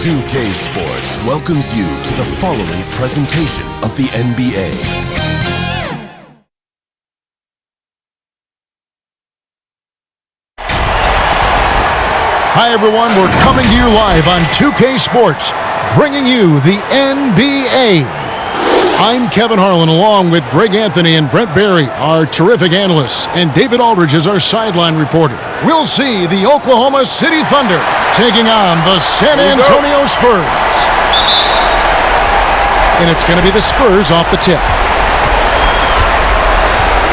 2K Sports welcomes you to the following presentation of the NBA. Hi everyone, we're coming to you live on 2K Sports, bringing you the NBA. I'm Kevin Harlan along with Greg Anthony and Brent Barry, our terrific analysts, and David Aldridge is our sideline reporter. We'll see the Oklahoma City Thunder taking on the San Antonio Spurs. And it's going to be the Spurs off the tip.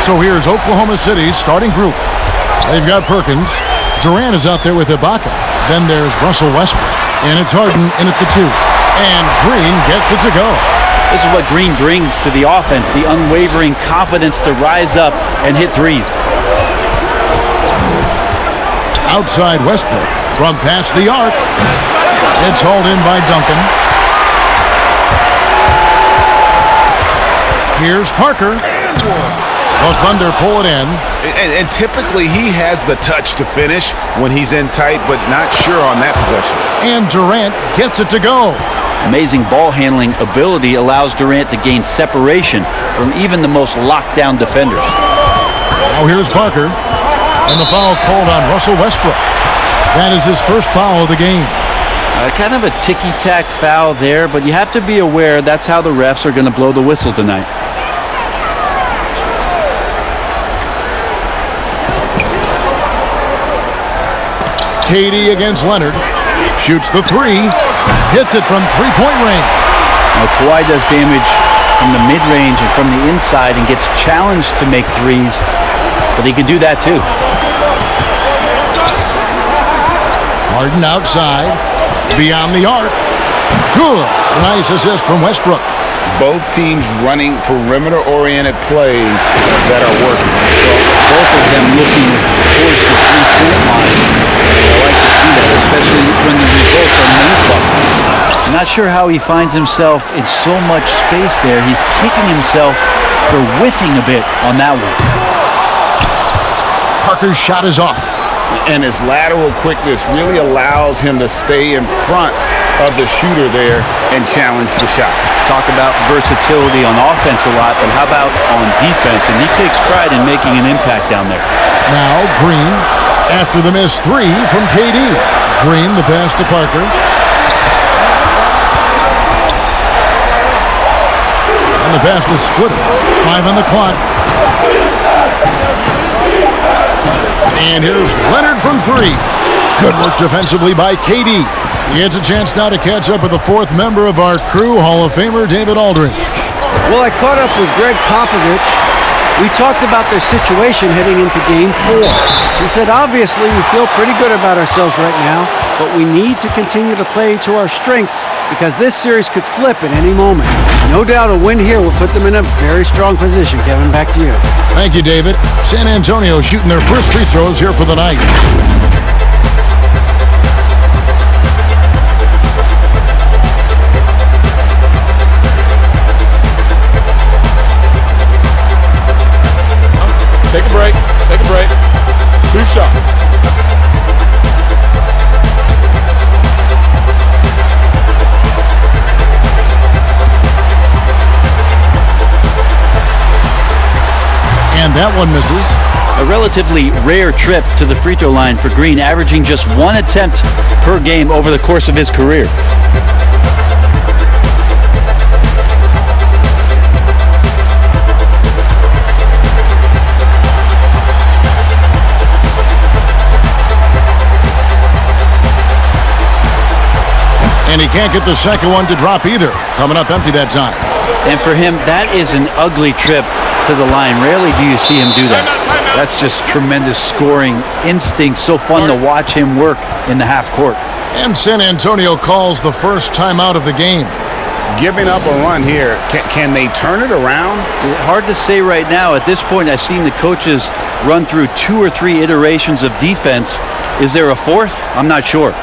So here's Oklahoma City's starting group. They've got Perkins. Durant is out there with Ibaka. Then there's Russell Westbrook. And it's Harden in at the 2. And Green gets it to go. This is what Green brings to the offense, the unwavering confidence to rise up and hit threes. Outside Westbrook from past the arc. It's hauled in by Duncan. Here's Parker. The Thunder pull it in. And typically he has the touch to finish when he's in tight, but not sure on that possession. And Durant gets it to go. Amazing ball handling ability allows Durant to gain separation from even the most locked down defenders. Now here's Parker. And the foul called on Russell Westbrook. That is his first foul of the game. Kind of a ticky-tack foul there, but you have to be aware that's how the refs are going to blow the whistle tonight. KD against Leonard. Shoots the 3. Hits it from three-point range. Now Kawhi does damage from the mid-range and from the inside and gets challenged to make threes, but he can do that too. Harden outside. Beyond the arc. Good. Nice assist from Westbrook. Both teams running perimeter-oriented plays that are working. Well, both of them looking towards the three-point line. I like to see that, especially when the results are made buckets. I'm not sure how he finds himself in so much space there. He's kicking himself for whiffing a bit on that one. Parker's shot is off. And his lateral quickness really allows him to stay in front of the shooter there and challenge the shot. Talk about versatility on offense a lot, but how about on defense? And he takes pride in making an impact down there. Now Green after the missed 3 from KD. Green the pass to Parker. And the pass to Splitter. 5 on the clock. And here's Leonard from 3. Good work defensively by KD. He gets a chance now to catch up with the 4th member of our crew, Hall of Famer David Aldridge. Well, I caught up with Greg Popovich. We talked about their situation heading into Game 4. He said, obviously, we feel pretty good about ourselves right now, but we need to continue to play to our strengths because this series could flip at any moment. No doubt a win here will put them in a very strong position. Kevin, back to you. Thank you, David. San Antonio shooting their first free throws here for the night. Take a break. Take a break. 2 shots. And that one misses. A relatively rare trip to the free throw line for Green, averaging just 1 attempt per game over the course of his career. And he can't get the second one to drop either. Coming up empty that time. And for him, that is an ugly trip to the line. Rarely do you see him do that. That's just tremendous scoring instinct. So fun to watch him work in the half court. And San Antonio calls the first timeout of the game. Giving up a run here, can they turn it around? Hard to say right now. At this point, I've seen the coaches run through 2 or 3 iterations of defense. Is there a 4th? I'm not sure.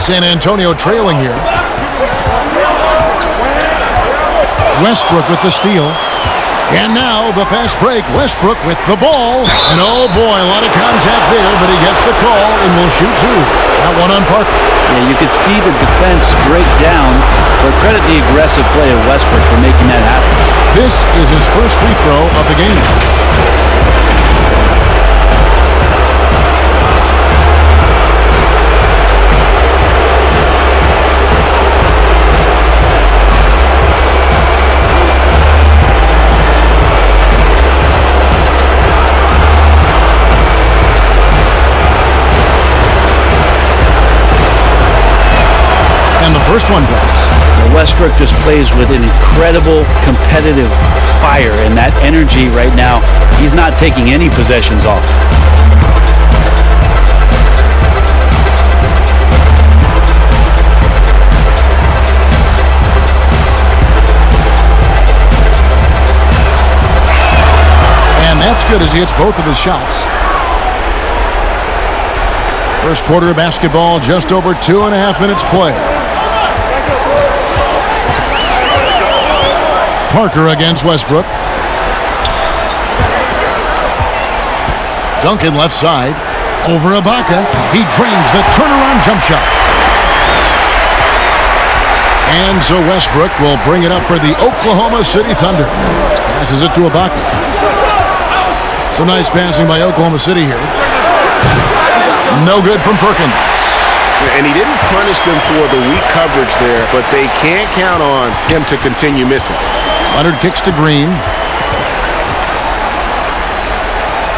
San Antonio trailing here. Westbrook with the steal. And now the fast break. Westbrook with the ball. And oh boy, a lot of contact there, but he gets the call and will shoot two. That one on Parker. Yeah, you could see the defense break down, but credit the aggressive play of Westbrook for making that happen. This is his first free throw of the game. First one drops. Westbrook just plays with an incredible competitive fire, and that energy right now, he's not taking any possessions off. And that's good as he hits both of his shots. First quarter of basketball, just over 2.5 minutes play. Parker against Westbrook. Duncan left side. Over Ibaka. He drains the turnaround jump shot. And so Westbrook will bring it up for the Oklahoma City Thunder. Passes it to Ibaka. Some nice passing by Oklahoma City here. No good from Perkins. And he didn't punish them for the weak coverage there, but they can't count on him to continue missing. Leonard kicks to Green.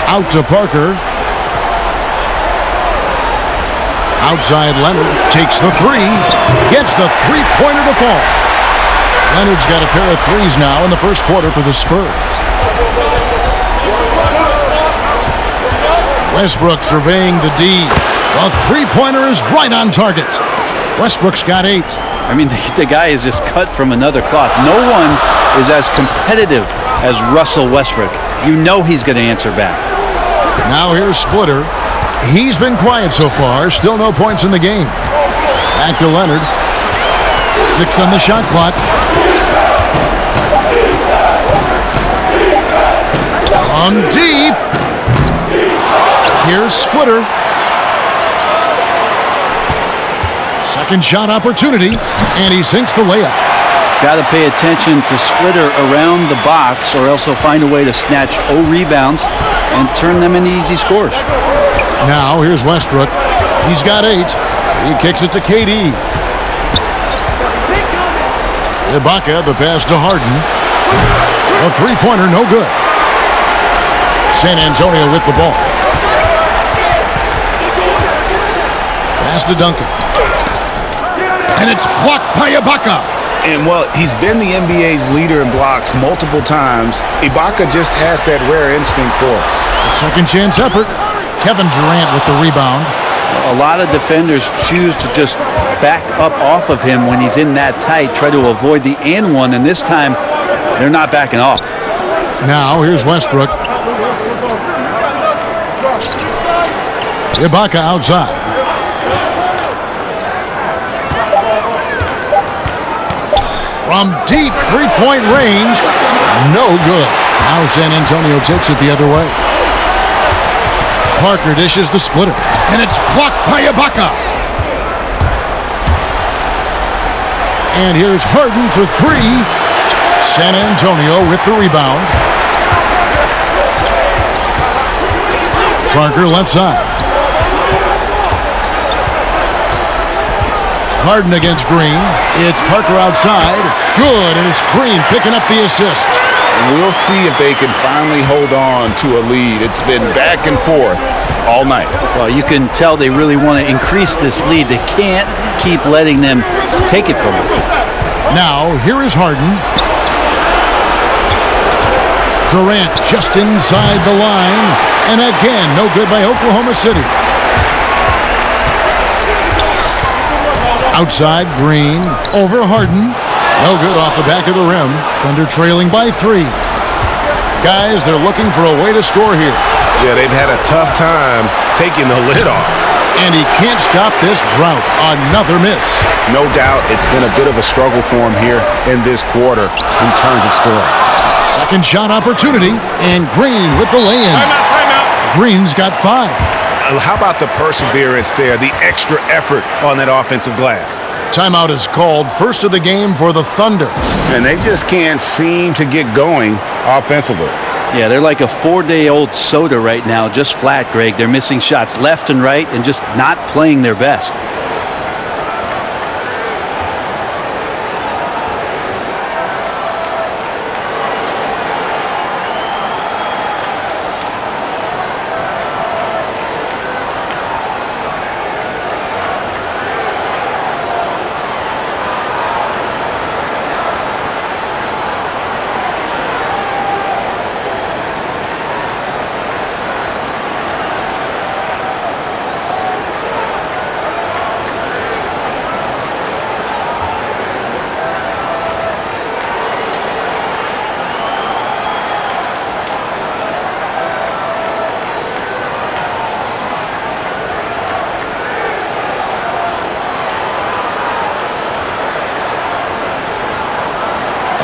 Out to Parker. Outside Leonard. Takes the three. Gets the three-pointer to fall. Leonard's got a pair of threes now in the first quarter for the Spurs. Westbrook surveying the D. The three-pointer is right on target. Westbrook's got 8. I mean, the guy is just cut from another cloth. No one is as competitive as Russell Westbrook. You know he's going to answer back. Now here's Splitter. He's been quiet so far. Still no points in the game. Back to Leonard. 6 on the shot clock. On deep. Here's Splitter. Second shot opportunity, and he sinks the layup. Got to pay attention to Splitter around the box, or else he'll find a way to snatch rebounds and turn them into easy scores. Now here's Westbrook. He's got 8. He kicks it to KD. Ibaka, the pass to Harden. A three-pointer, no good. San Antonio with the ball. Pass to Duncan. And it's blocked by Ibaka. And, well, he's been the NBA's leader in blocks multiple times. Ibaka just has that rare instinct for it. A second chance effort. Kevin Durant with the rebound. A lot of defenders choose to just back up off of him when he's in that tight, try to avoid the and one, and this time they're not backing off. Now here's Westbrook. Ibaka outside. From deep three-point range, no good. Now San Antonio takes it the other way. Parker dishes to Splitter, and it's blocked by Ibaka. And here's Harden for 3. San Antonio with the rebound. Parker left side. Harden against Green. It's Parker outside. Good, and it's Green picking up the assist. We'll see if they can finally hold on to a lead. It's been back and forth all night. Well, you can tell they really want to increase this lead. They can't keep letting them take it from them. Now, here is Harden. Durant just inside the line. And again, no good by Oklahoma City. Outside, Green. Over Harden. No good off the back of the rim. Thunder trailing by 3. Guys, they're looking for a way to score here. Yeah, they've had a tough time taking the lid off. And he can't stop this drought. Another miss. No doubt it's been a bit of a struggle for him here in this quarter in terms of scoring. Second shot opportunity, and Green with the lay-in. Timeout. Green's got 5. How about the perseverance there, the extra effort on that offensive glass? Timeout is called, first of the game for the Thunder. And they just can't seem to get going offensively. Yeah, they're like a 4-day-old soda right now, just flat, Greg. They're missing shots left and right and just not playing their best.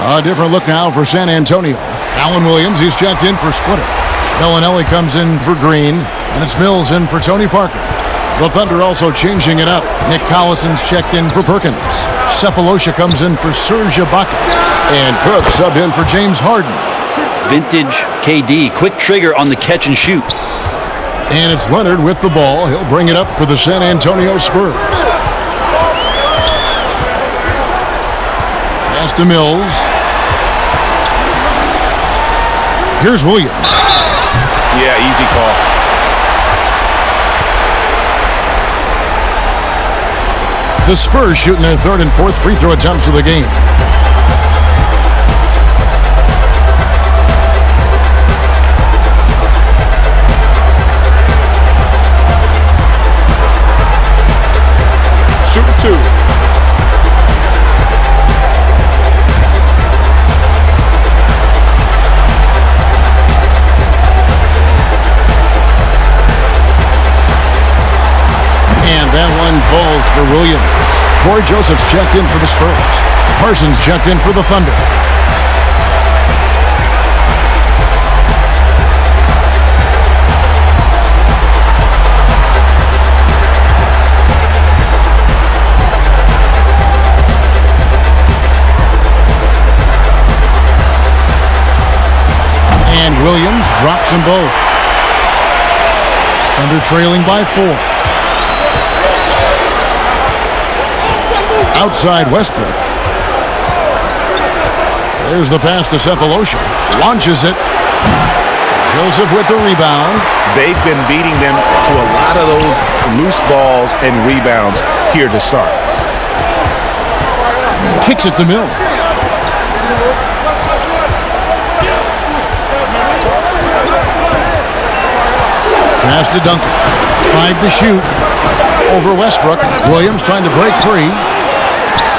A different look now for San Antonio. Alan Williams, he's checked in for Splitter. Bellinelli comes in for Green, and it's Mills in for Tony Parker. The Thunder also changing it up. Nick Collison's checked in for Perkins. Cephalosha comes in for Serge Ibaka. And Cook subbed in for James Harden. Vintage KD, quick trigger on the catch and shoot. And it's Leonard with the ball. He'll bring it up for the San Antonio Spurs. Pass to Mills. Here's Williams. Yeah, easy call. The Spurs shooting their third and fourth free throw attempts of the game. Shooting 2. That one falls for Williams. Corey Joseph's checked in for the Spurs. Parsons checked in for the Thunder. And Williams drops them both. Thunder trailing by 4. Outside Westbrook. There's the pass to Cephalosha. Launches it. Joseph with the rebound. They've been beating them to a lot of those loose balls and rebounds here to start. Kicks it to Mills. Pass to Duncan. 5 to shoot. Over Westbrook. Williams trying to break free.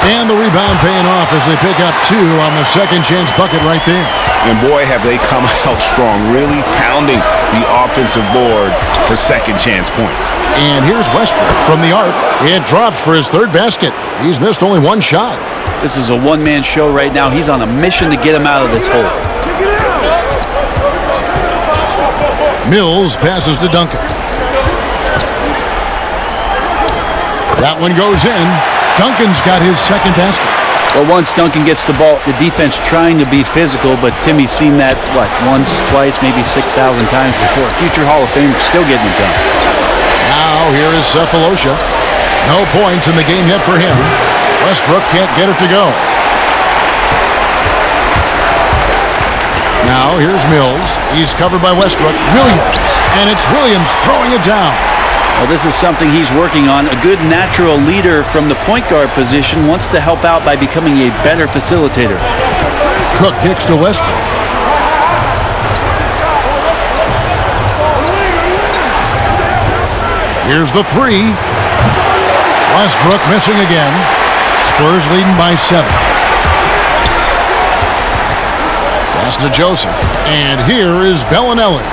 And the rebound paying off as they pick up 2 on the second chance bucket right there. And boy, have they come out strong, really pounding the offensive board for second chance points. And here's Westbrook from the arc. It drops for his third basket. He's missed only 1 shot. This is a one-man show right now. He's on a mission to get him out of this hole. Mills passes to Duncan. That one goes in. Duncan's got his second basket. Well, once Duncan gets the ball, the defense trying to be physical, but Timmy's seen that, once, twice, maybe 6,000 times before. Future Hall of Famer still getting it done. Now here is Cephalosha. No points in the game yet for him. Westbrook can't get it to go. Now here's Mills. He's covered by Westbrook. Williams. And it's Williams throwing it down. Well, this is something he's working on. A good natural leader from the point guard position wants to help out by becoming a better facilitator. Cook kicks to Westbrook. Here's the 3. Westbrook missing again. Spurs leading by 7. Pass to Joseph. And here is Bellinelli.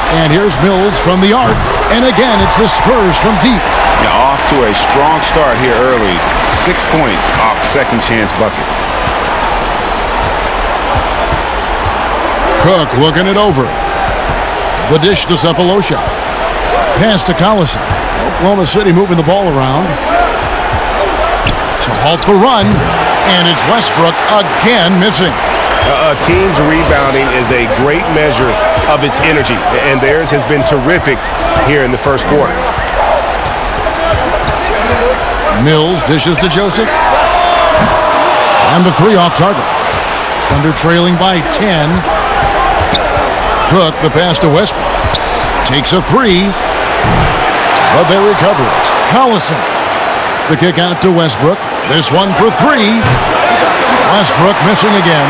And here's Mills from the arc. And again, it's the Spurs from deep. Now off to a strong start here early. 6 points off second chance buckets. Cook looking it over. The dish to Cephalosha. Pass to Collison. Oklahoma City moving the ball around. To halt the run. And it's Westbrook again missing. A team's rebounding is a great measure of its energy, and theirs has been terrific here in the first quarter. Mills dishes to Joseph. And the three off target. Thunder trailing by 10. Cook, the pass to Westbrook. Takes a three. But they recover it. Collison. The kick out to Westbrook. This one for three. Westbrook missing again.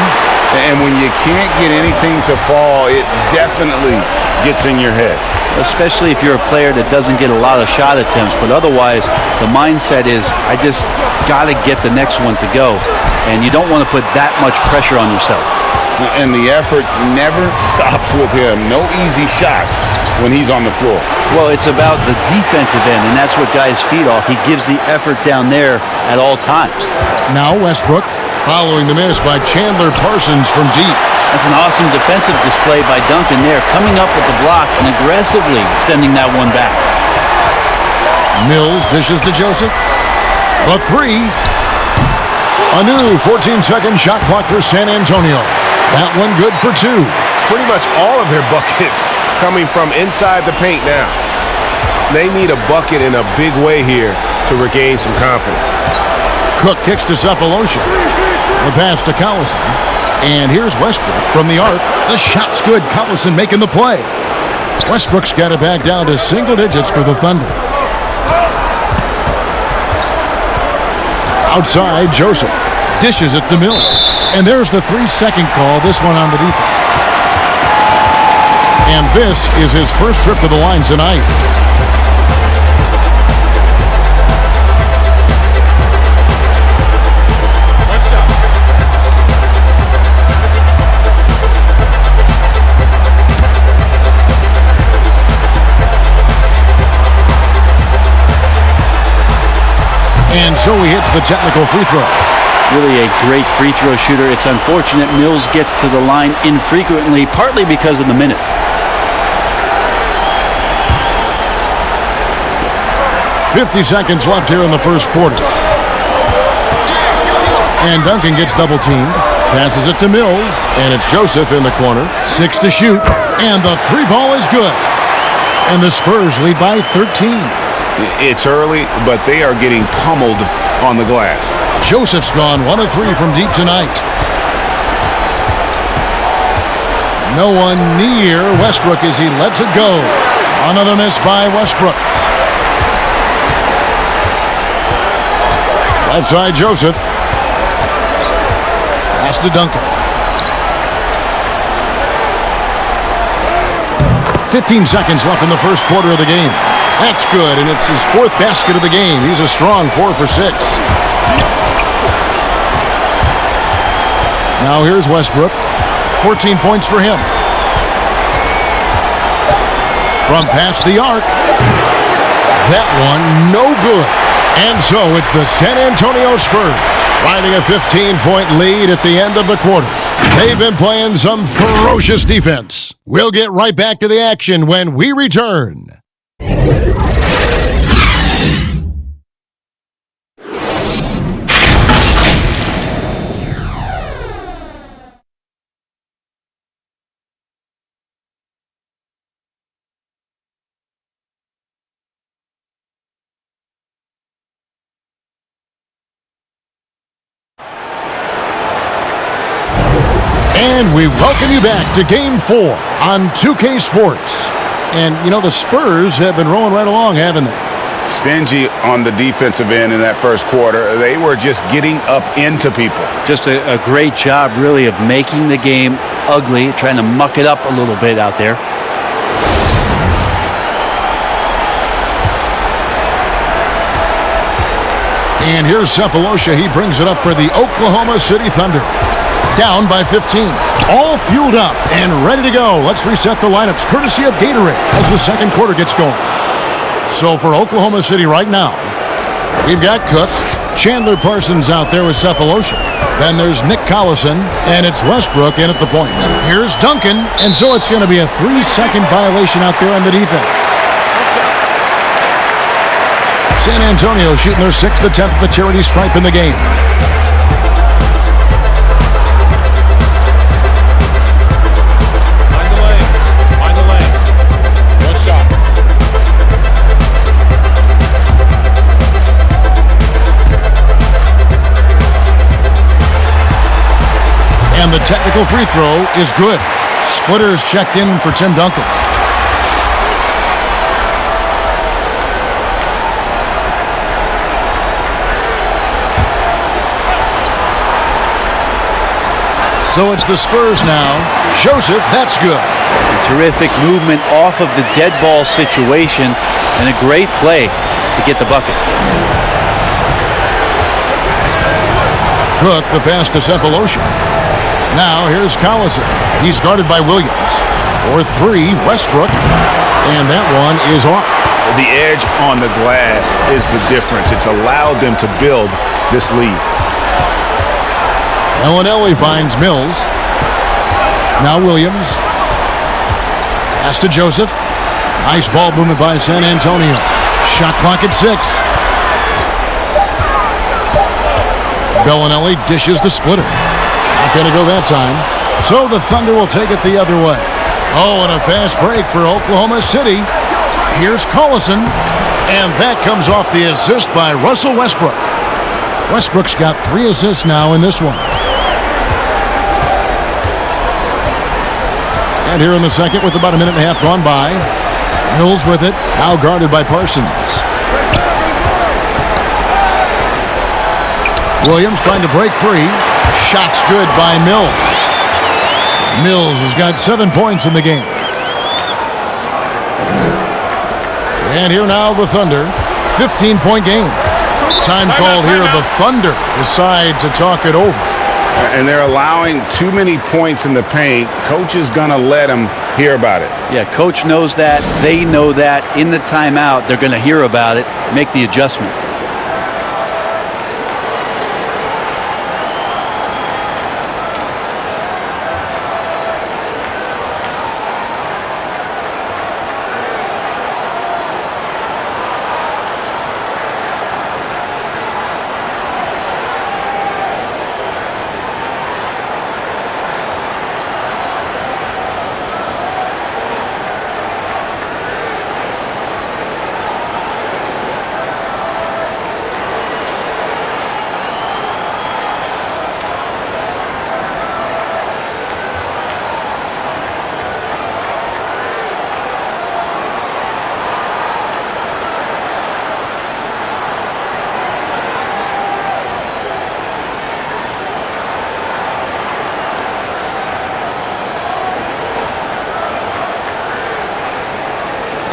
And when you can't get anything to fall, it definitely gets in your head. Especially if you're a player that doesn't get a lot of shot attempts, but otherwise the mindset is, I just got to get the next one to go, and you don't want to put that much pressure on yourself. And the effort never stops with him. No easy shots when he's on the floor. Well, it's about the defensive end, and that's what guys feed off. He gives the effort down there at all times. Now Westbrook following the miss by Chandler Parsons from deep. That's an awesome defensive display by Duncan there, coming up with the block and aggressively sending that one back. Mills dishes to Joseph. A three. A new 14-second shot clock for San Antonio. That one good for two. Pretty much all of their buckets coming from inside the paint now. They need a bucket in a big way here to regain some confidence. Cook kicks to Cephalosha. The pass to Collison. And here's Westbrook from the arc. The shot's good. Collison making the play. Westbrook's got it back down to single digits for the Thunder. Outside, Joseph dishes it to Mills. And there's the 3-second call, this one on the defense. And this is his first trip to the line tonight. And so he hits the technical free throw. Really a great free throw shooter. It's unfortunate Mills gets to the line infrequently, partly because of the minutes. 50 seconds left here in the first quarter. And Duncan gets double teamed. Passes it to Mills. And it's Joseph in the corner. 6 to shoot. And the three ball is good. And the Spurs lead by 13. It's early, but they are getting pummeled on the glass. Joseph's gone 1 of 3 from deep tonight. No one near Westbrook as he lets it go. Another miss by Westbrook. Left side, Joseph. Pass to Duncan. 15 seconds left in the first quarter of the game. That's good, and it's his 4th basket of the game. He's a strong 4 for 6. Now here's Westbrook. 14 points for him. From past the arc. That one, no good. And so it's the San Antonio Spurs riding a 15-point lead at the end of the quarter. They've been playing some ferocious defense. We'll get right back to the action when we return. And we welcome you back to Game 4 on 2K Sports. And, you know, the Spurs have been rolling right along, haven't they? Stingy on the defensive end in that first quarter. They were just getting up into people. Just a great job, really, of making the game ugly, trying to muck it up a little bit out there. And here's Cephalosha. He brings it up for the Oklahoma City Thunder. Down by 15. All fueled up and ready to go. Let's reset the lineups courtesy of Gatorade as the second quarter gets going. So for Oklahoma City right now, we've got Cook, Chandler Parsons out there with Cephalosha. Then there's Nick Collison, and it's Westbrook in at the point. Here's Duncan, and so it's going to be a 3-second violation out there on the defense. San Antonio shooting their 6th attempt at the charity stripe in the game. Find the lane. One shot. And the technical free throw is good. Splitters checked in for Tim Duncan. So it's the Spurs now. Joseph, that's good. Terrific movement off of the dead ball situation and a great play to get the bucket. Cook, the pass to Cephalosha. Now here's Collison. He's guarded by Williams. For 3, Westbrook. And that one is off. The edge on the glass is the difference. It's allowed them to build this lead. Ellenelli finds Mills. Now Williams. Pass to Joseph. Nice ball movement by San Antonio. Shot clock at 6. Bellinelli dishes to Splitter. Not going to go that time. So the Thunder will take it the other way. Oh, and a fast break for Oklahoma City. Here's Collison. And that comes off the assist by Russell Westbrook. Westbrook's got 3 assists now in this one. And here in the second with about a minute and a half gone by. Mills with it, now guarded by Parsons. Williams trying to break free. Shot's good by Mills. Mills has got 7 points in the game. And here now the Thunder, 15-point game. Time called here. The Thunder decide to talk it over. And they're allowing too many points in the paint. Coach is going to let them hear about it. Yeah, coach knows that. They know that. In the timeout, they're going to hear about it, make the adjustment.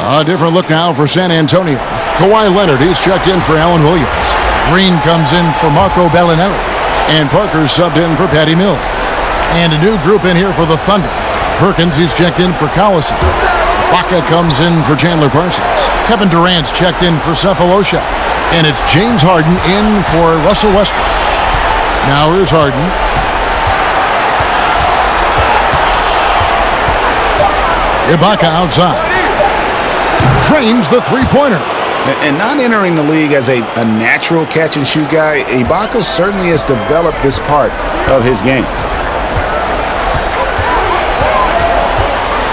A different look now for San Antonio. Kawhi Leonard, he's checked in for Alan Williams. Green comes in for Marco Bellinelli. And Parker subbed in for Patty Mills. And a new group in here for the Thunder. Perkins, he's checked in for Collison. Baca comes in for Chandler Parsons. Kevin Durant's checked in for Cephalosha. And it's James Harden in for Russell Westbrook. Now here's Harden. Ibaka outside. Drains the three-pointer. And not entering the league as a natural catch-and-shoot guy, Ibaka certainly has developed this part of his game.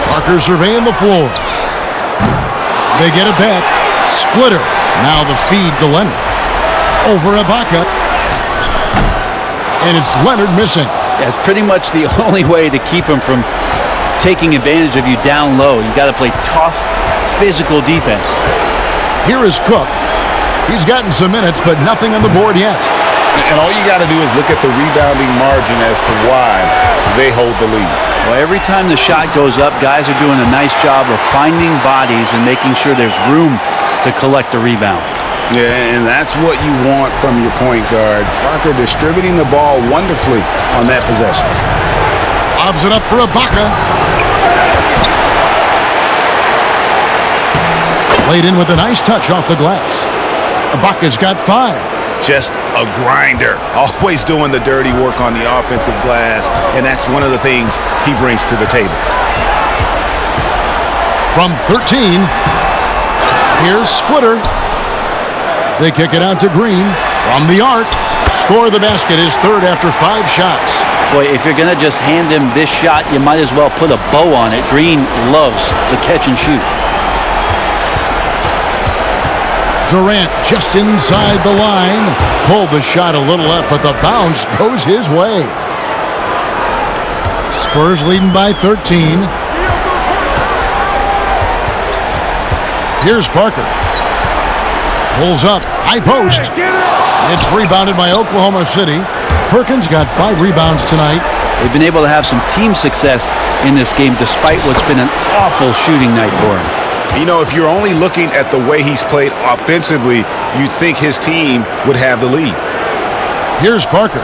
Parker surveying the floor. They get it back. Splitter. Now the feed to Leonard. Over Ibaka. And it's Leonard missing. Yeah, it's pretty much the only way to keep him from taking advantage of you down low. You got to play tough, physical defense. Here is Cook. He's gotten some minutes, but nothing on the board yet. And all you got to do is look at the rebounding margin as to why they hold the lead. Well, every time the shot goes up, guys are doing a nice job of finding bodies and making sure there's room to collect the rebound. Yeah, and that's what you want from your point guard. Parker distributing the ball wonderfully on that possession. Lobs it up for Ibaka. Laid in with a nice touch off the glass. Ibaka's got 5. Just a grinder. Always doing the dirty work on the offensive glass, and that's one of the things he brings to the table. From 13, here's Splitter. They kick it out to Green from the arc. Score the basket, his third after 5 shots. Boy, if you're going to just hand him this shot, you might as well put a bow on it. Green loves the catch and shoot. Durant just inside the line. Pulled the shot a little up, but the bounce goes his way. Spurs leading by 13. Here's Parker. Pulls up, high post. It's rebounded by Oklahoma City. Perkins got 5 rebounds tonight. They've been able to have some team success in this game despite what's been an awful shooting night for him. You know, if you're only looking at the way he's played offensively, you'd think his team would have the lead. Here's Parker.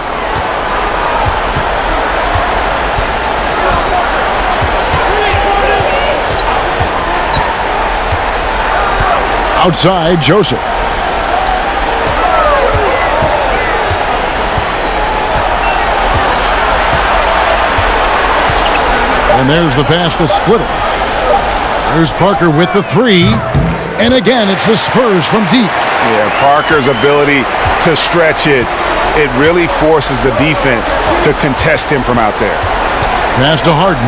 Outside, Joseph. And there's the pass to Splitter. There's Parker with the 3. And again, it's the Spurs from deep. Yeah, Parker's ability to stretch it really forces the defense to contest him from out there. Pass to Harden.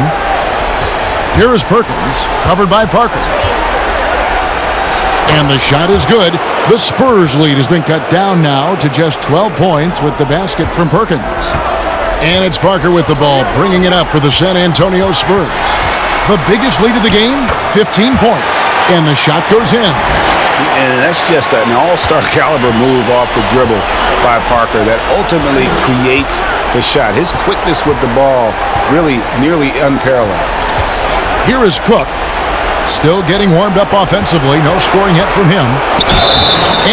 Here is Perkins, covered by Parker. And the shot is good. The Spurs lead has been cut down now to just 12 points with the basket from Perkins. And it's Parker with the ball, bringing it up for the San Antonio Spurs. The biggest lead of the game, 15 points. And the shot goes in. And that's just an all-star caliber move off the dribble by Parker that ultimately creates the shot. His quickness with the ball really nearly unparalleled. Here is Cook. Still getting warmed up offensively. No scoring yet from him.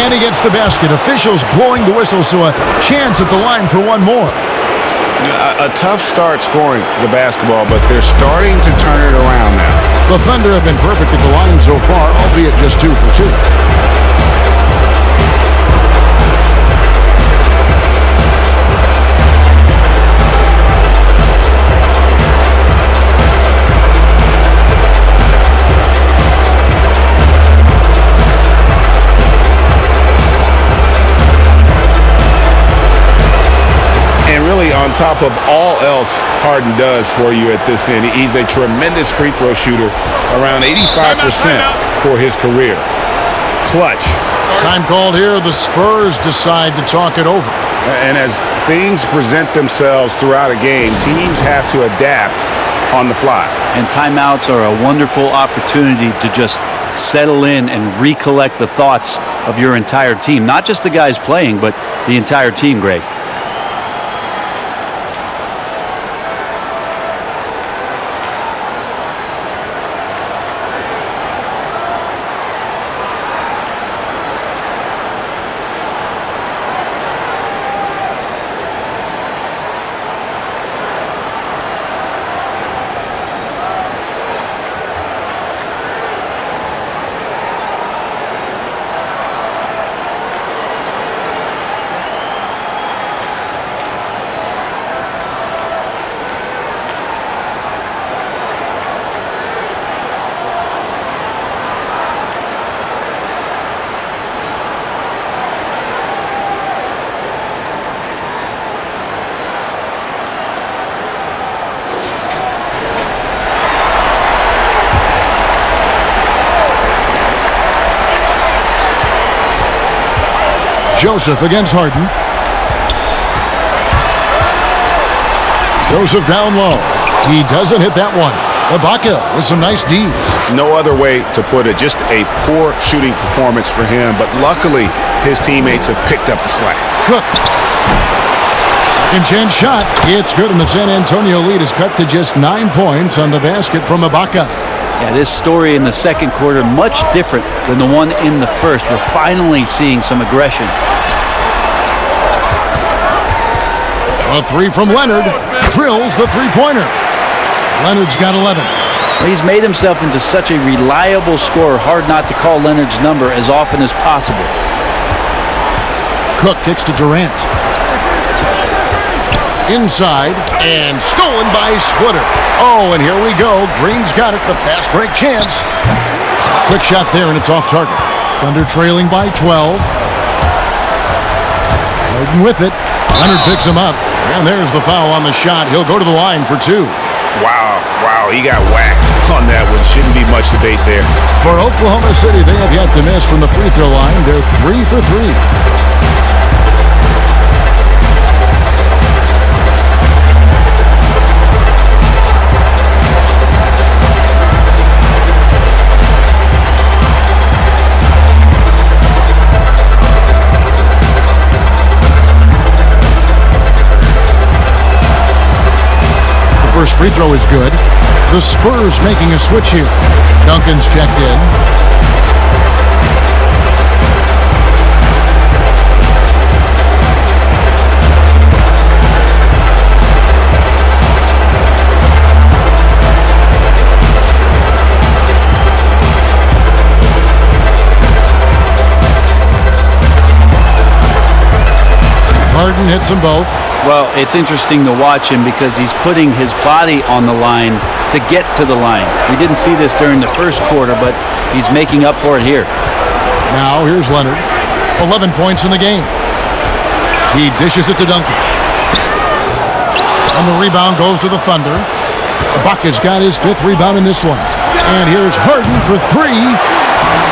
And he gets the basket. Officials blowing the whistle, so a chance at the line for one more. A tough start scoring the basketball, but they're starting to turn it around now. The Thunder have been perfect at the line so far, albeit just 2 for 2. On top of all else Harden does for you at this end, he's a tremendous free throw shooter, around 85% for his career. Clutch. Time called here. The Spurs decide to talk it over. And as things present themselves throughout a game, teams have to adapt on the fly. And timeouts are a wonderful opportunity to just settle in and recollect the thoughts of your entire team. Not just the guys playing, but the entire team, Greg. Joseph against Harden. Joseph down low. He doesn't hit that one. Ibaka with some nice D. No other way to put it. Just a poor shooting performance for him, but luckily his teammates have picked up the slack. Cook. Second chance shot. It's good, and the San Antonio lead is cut to just 9 points on the basket from Ibaka. Yeah, this story in the second quarter, much different than the one in the first. We're finally seeing some aggression. A 3 from Leonard. Drills the three-pointer. Leonard's got 11. He's made himself into such a reliable scorer, hard not to call Leonard's number as often as possible. Cook kicks to Durant. Inside, and stolen by Splitter. Oh, and here we go. Green's got it, the fast break chance. Quick shot there, and it's off target. Thunder trailing by 12. Harden with it. Leonard picks him up, and there's the foul on the shot. He'll go to the line for 2. Wow, he got whacked on that one. Shouldn't be much debate there. For Oklahoma City, they have yet to miss from the free throw line. They're 3 for 3. First free throw is good. The Spurs making a switch here. Duncan's checked in. Harden hits them both. Well, it's interesting to watch him because he's putting his body on the line to get to the line. We didn't see this during the first quarter, but he's making up for it here. Now here's Leonard. 11 points in the game. He dishes it to Duncan. And the rebound goes to the Thunder. Ibaka's got his 5th rebound in this one. And here's Harden for 3.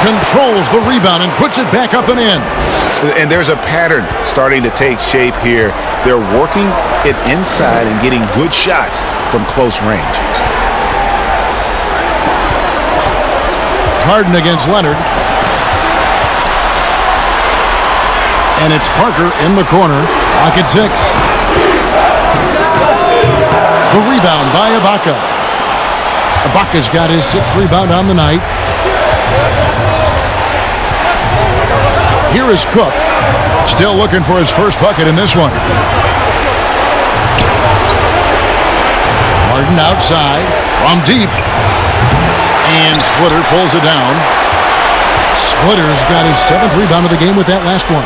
Controls the rebound and puts it back up and in. And there's a pattern starting to take shape here. They're working it inside and getting good shots from close range. Harden against Leonard. And it's Parker in the corner. Lock at 6. The rebound by Ibaka. Ibaka's got his 6th rebound on the night. Here is Cook. Still looking for his first bucket in this one. Harden outside from deep. And Splitter pulls it down. Splitter's got his 7th rebound of the game with that last one.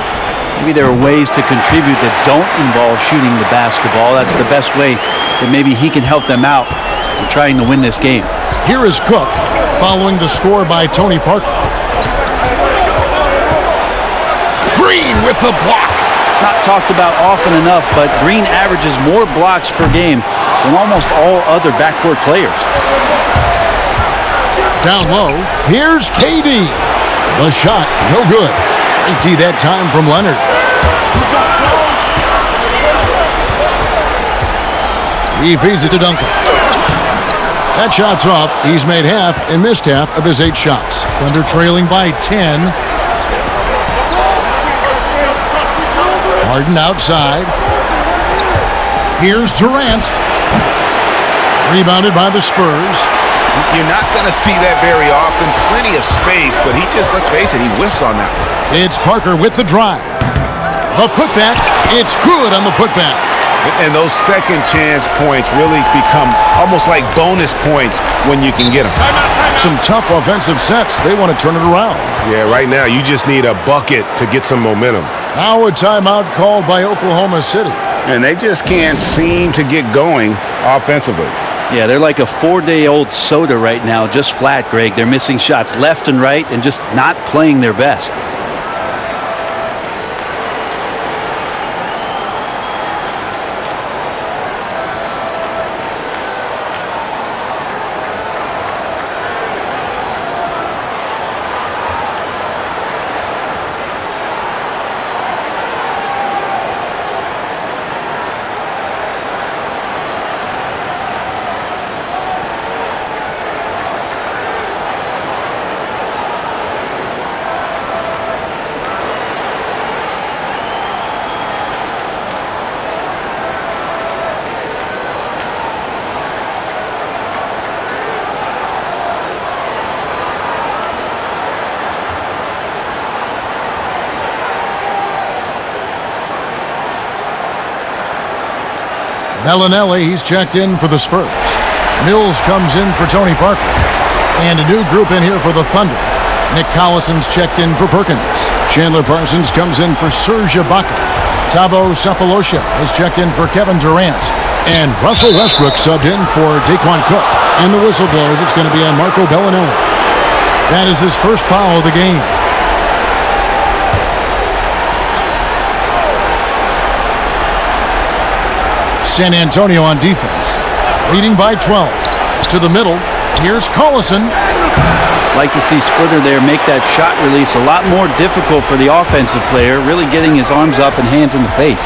Maybe there are ways to contribute that don't involve shooting the basketball. That's the best way that maybe he can help them out in trying to win this game. Here is Cook following the score by Tony Parker. Green with the block. It's not talked about often enough, but Green averages more blocks per game than almost all other backcourt players. Down low, here's KD. The shot, no good. 80 that time from Leonard. He feeds it to Duncan. That shot's off. He's made half and missed half of his 8 shots. Thunder trailing by 10. Harden outside. Here's Durant. Rebounded by the Spurs. You're not going to see that very often. Plenty of space, but he just, let's face it, he whiffs on that one. It's Parker with the drive. The putback. It's good on the putback. And those second chance points really become almost like bonus points when you can get them. Some tough offensive sets. They want to turn it around. Yeah, right now you just need a bucket to get some momentum. Now a timeout called by Oklahoma City. And they just can't seem to get going offensively. Yeah, they're like a 4-day-old soda right now, just flat, Greg. They're missing shots left and right and just not playing their best. Bellinelli, he's checked in for the Spurs. Mills comes in for Tony Parker. And a new group in here for the Thunder. Nick Collison's checked in for Perkins. Chandler Parsons comes in for Serge Ibaka. Thabo Sefolosha has checked in for Kevin Durant. And Russell Westbrook subbed in for Daquan Cook. And the whistle blows. It's going to be on Marco Bellinelli. That is his first foul of the game. San Antonio on defense. Leading by 12. To the middle. Here's Collison. Like to see Splitter there make that shot release a lot more difficult for the offensive player, really getting his arms up and hands in the face.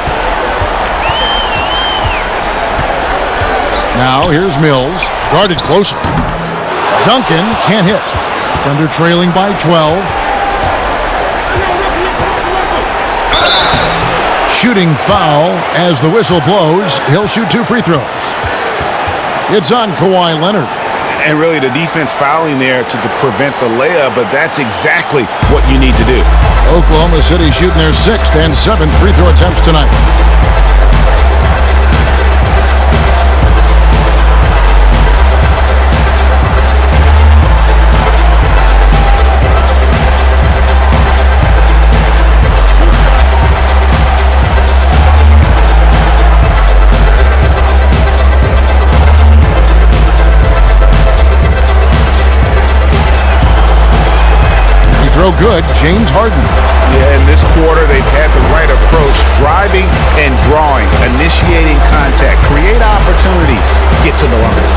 Now here's Mills, guarded closely. Duncan can't hit. Thunder trailing by 12. Shooting foul as the whistle blows. He'll shoot 2 free throws. It's on Kawhi Leonard. And really the defense fouling there to prevent the layup, but that's exactly what you need to do. Oklahoma City shooting their 6th and 7th free throw attempts tonight. Good, James Harden. Yeah, in this quarter, they've had the right approach, driving and drawing, initiating contact, create opportunities, get to the line.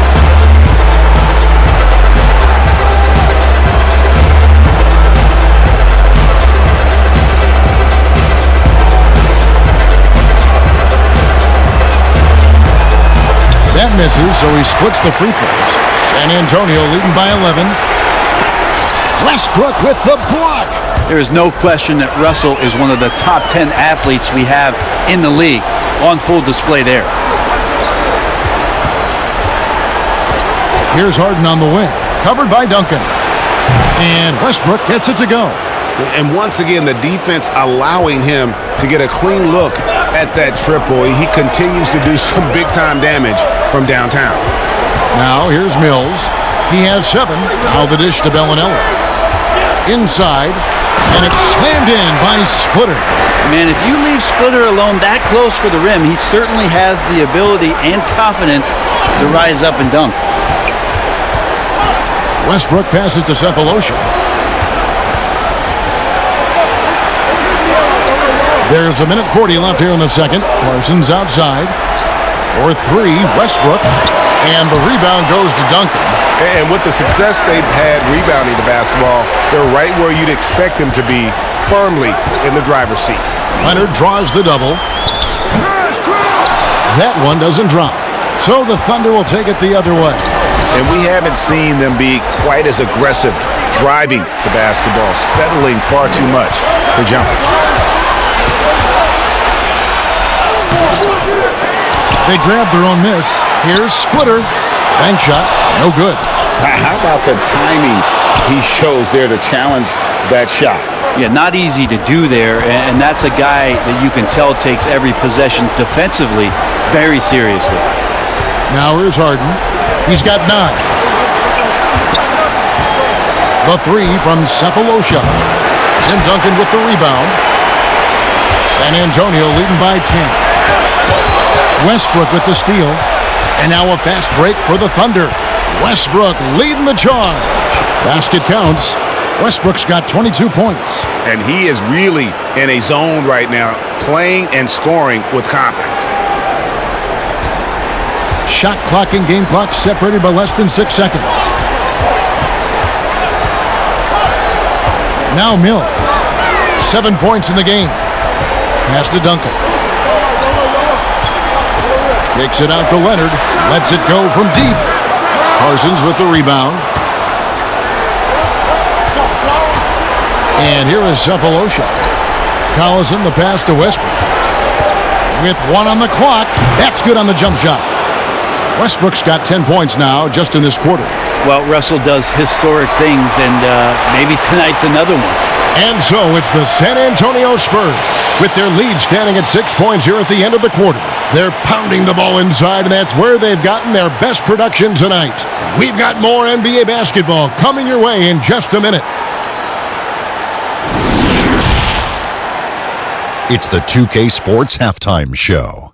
That misses, so he splits the free throws. San Antonio leading by 11. Westbrook with the block. There is no question that Russell is one of the top 10 athletes we have in the league. On full display there. Here's Harden on the wing. Covered by Duncan. And Westbrook gets it to go. And once again, the defense allowing him to get a clean look at that triple. He continues to do some big-time damage from downtown. Now here's Mills. He has 7. Now the dish to Bellinelli. Inside, and it's slammed in by Splitter. Man, if you leave Splitter alone that close for the rim, he certainly has the ability and confidence to rise up and dunk. Westbrook passes to Sefolosha. There's a minute 40 left here in the second. Parsons outside. For 3, Westbrook. And the rebound goes to Duncan. And with the success they've had rebounding the basketball, they're right where you'd expect them to be, firmly in the driver's seat. Leonard draws the double. That one doesn't drop. So the Thunder will take it the other way. And we haven't seen them be quite as aggressive driving the basketball, settling far too much for jumpers. They grab their own miss. Here's Splitter. Bank shot, no good. How about the timing he shows there to challenge that shot? Yeah, not easy to do there, and that's a guy that you can tell takes every possession defensively very seriously. Now here's Harden. He's got 9. The 3 from Sefolosha. Tim Duncan with the rebound. San Antonio leading by 10. Westbrook with the steal. And now a fast break for the Thunder. Westbrook leading the charge. Basket counts. Westbrook's got 22 points. And he is really in a zone right now, playing and scoring with confidence. Shot clock and game clock separated by less than 6 seconds. Now Mills. 7 points in the game. Pass to Duncan. Kicks it out to Leonard. Lets it go from deep. Parsons with the rebound. And here is Sefolosha. Collison the pass to Westbrook. With 1 on the clock. That's good on the jump shot. Westbrook's got 10 points now just in this quarter. Well, Russell does historic things, and maybe tonight's another one. And so it's the San Antonio Spurs with their lead standing at 6 points here at the end of the quarter. They're pounding the ball inside, and that's where they've gotten their best production tonight. We've got more NBA basketball coming your way in just a minute. It's the 2K Sports Halftime Show.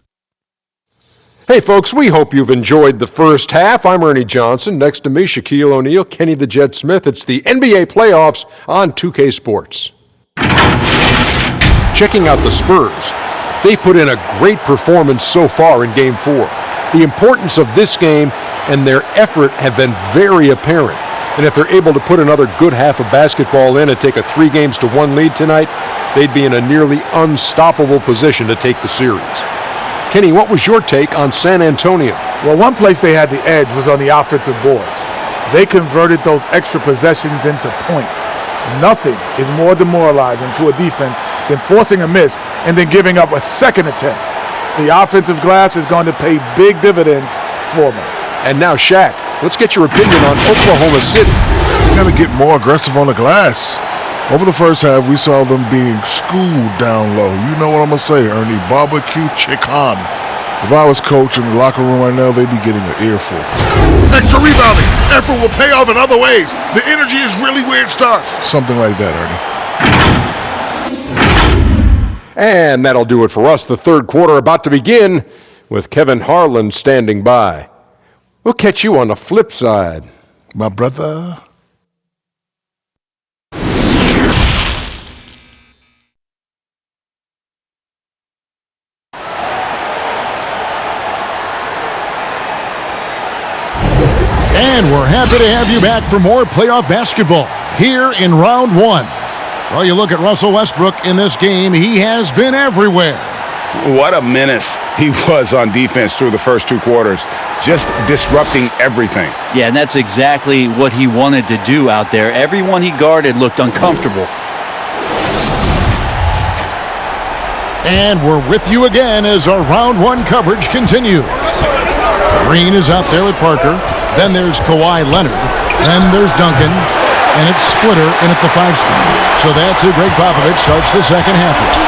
Hey, folks, we hope you've enjoyed the first half. I'm Ernie Johnson. Next to me, Shaquille O'Neal, Kenny the Jet Smith. It's the NBA playoffs on 2K Sports. Checking out the Spurs. They've put in a great performance so far in Game 4. The importance of this game and their effort have been very apparent. And if they're able to put another good half of basketball in and take a 3-1 lead tonight, they'd be in a nearly unstoppable position to take the series. Kenny, what was your take on San Antonio? Well, one place they had the edge was on the offensive boards. They converted those extra possessions into points. Nothing is more demoralizing to a defense than forcing a miss and then giving up a second attempt. The offensive glass is going to pay big dividends for them. And now, Shaq, let's get your opinion on Oklahoma City. They got to get more aggressive on the glass. Over the first half, we saw them being schooled down low. You know what I'm going to say, Ernie. Barbecue chicken. If I was coach in the locker room right now, they'd be getting an earful. Extra rebounding. Effort will pay off in other ways. The energy is really where it starts. Something like that, Ernie. And that'll do it for us. The third quarter about to begin with Kevin Harlan standing by. We'll catch you on the flip side. My brother. And we're happy to have you back for more playoff basketball here in round one. Well, you look at Russell Westbrook in this game, he has been everywhere. What a menace he was on defense through the first two quarters, just disrupting everything. Yeah, and that's exactly what he wanted to do out there. Everyone he guarded looked uncomfortable. And we're with you again as our round one coverage continues. Green is out there with Parker. Then there's Kawhi Leonard. Then there's Duncan. And it's Splitter in at the 5 spot. So that's who Greg Popovich starts the second half with.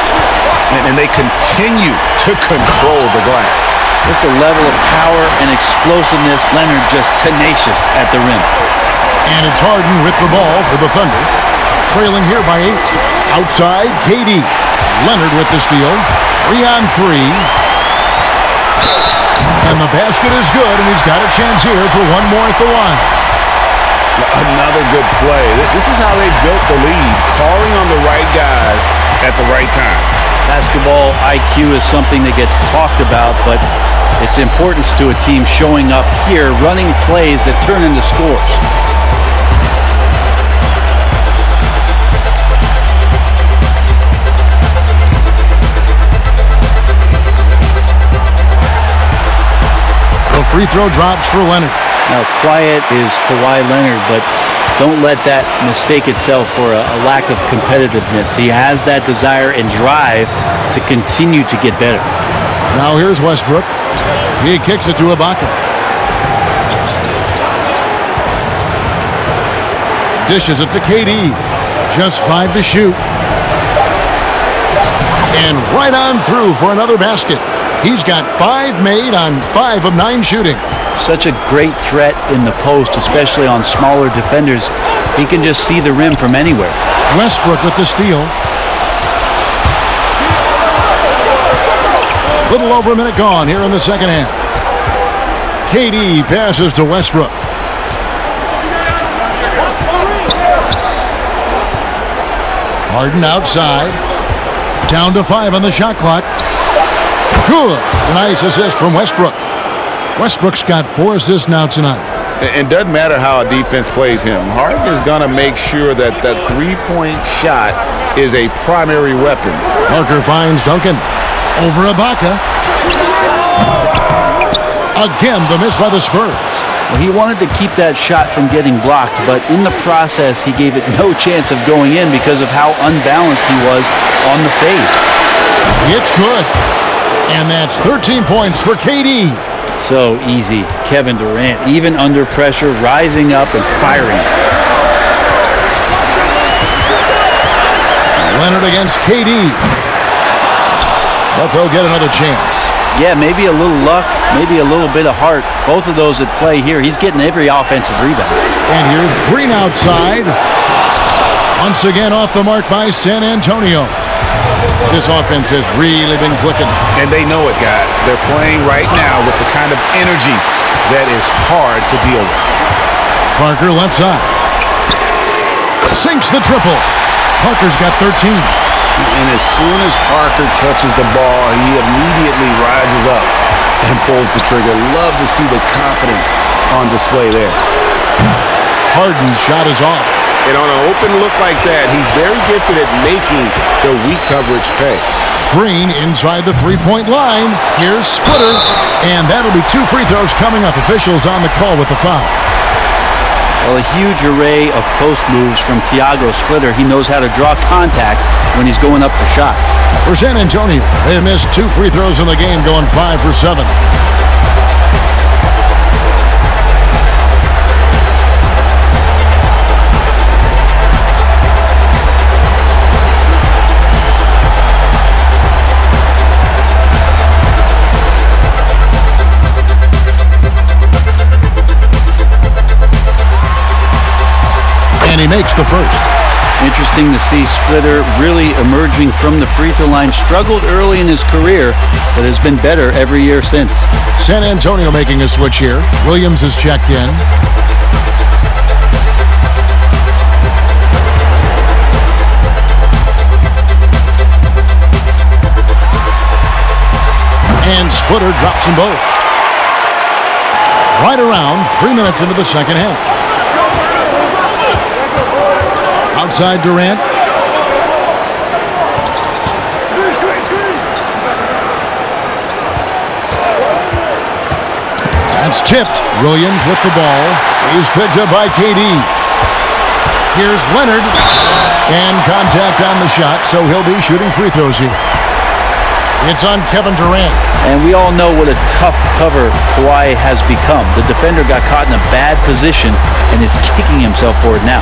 And they continue to control the glass. Just a level of power and explosiveness. Leonard just tenacious at the rim. And it's Harden with the ball for the Thunder. Trailing here by 8. Outside, KD. Leonard with the steal. 3-on-3. And the basket is good, and he's got a chance here for one more at the line. Another good play. This is how they built the lead, calling on the right guys at the right time. Basketball IQ is something that gets talked about, but its importance to a team showing up here, running plays that turn into scores. Free throw drops for Leonard. Now, quiet is Kawhi Leonard, but don't let that mistake itself for a lack of competitiveness. He has that desire and drive to continue to get better. Now here's Westbrook. He kicks it to Ibaka. Dishes it to KD. Just 5 to shoot. And right on through for another basket. He's got 5 made on 5 of 9 shooting. Such a great threat in the post, especially on smaller defenders. He can just see the rim from anywhere. Westbrook with the steal. Little over a minute gone here in the second half. KD passes to Westbrook. Harden outside. Down to 5 on the shot clock. Good. A nice assist from Westbrook. Westbrook's got 4 assists now tonight. It doesn't matter how a defense plays him. Harden is going to make sure that that three-point shot is a primary weapon. Parker finds Duncan. Over Ibaka. Again, the miss by the Spurs. Well, he wanted to keep that shot from getting blocked, but in the process, he gave it no chance of going in because of how unbalanced he was on the fade. It's good. And that's 13 points for KD. So easy. Kevin Durant, even under pressure, rising up and firing. Leonard against KD. But they'll get another chance. Yeah, maybe a little luck, maybe a little bit of heart. Both of those at play here. He's getting every offensive rebound. And here's Green outside. Once again off the mark by San Antonio. This offense has really been clicking. And they know it, guys. They're playing right now with the kind of energy that is hard to deal with. Parker left side. Sinks the triple. Parker's got 13. And as soon as Parker touches the ball, he immediately rises up and pulls the trigger. Love to see the confidence on display there. Harden's shot is off. And on an open look like that, he's very gifted at making the weak coverage pay. Green inside the three-point line. Here's Splitter. And that'll be 2 free throws coming up. Officials on the call with the foul. Well, a huge array of post moves from Thiago Splitter. He knows how to draw contact when he's going up for shots. For San Antonio, they missed 2 free throws in the game, going 5 for 7. And he makes the first. Interesting to see Splitter really emerging from the free throw line. Struggled early in his career, but has been better every year since. San Antonio making a switch here. Williams is checked in. And Splitter drops them both. Right around 3 minutes into the second half. Outside Durant. That's tipped. Williams with the ball. He's picked up by KD. Here's Leonard. And contact on the shot, so he'll be shooting free throws here. It's on Kevin Durant. And we all know what a tough cover Kawhi has become. The defender got caught in a bad position and is kicking himself for it now.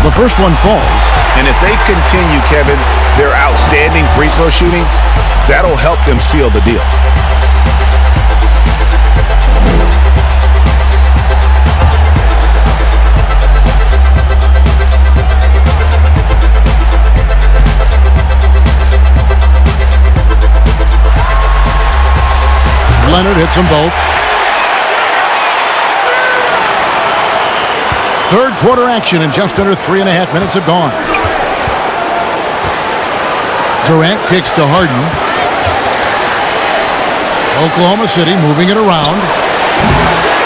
The first one falls. And if they continue, Kevin, their outstanding free throw shooting, that'll help them seal the deal. Leonard hits them both. Third quarter action, and just under 3.5 minutes have gone. Durant kicks to Harden. Oklahoma City moving it around.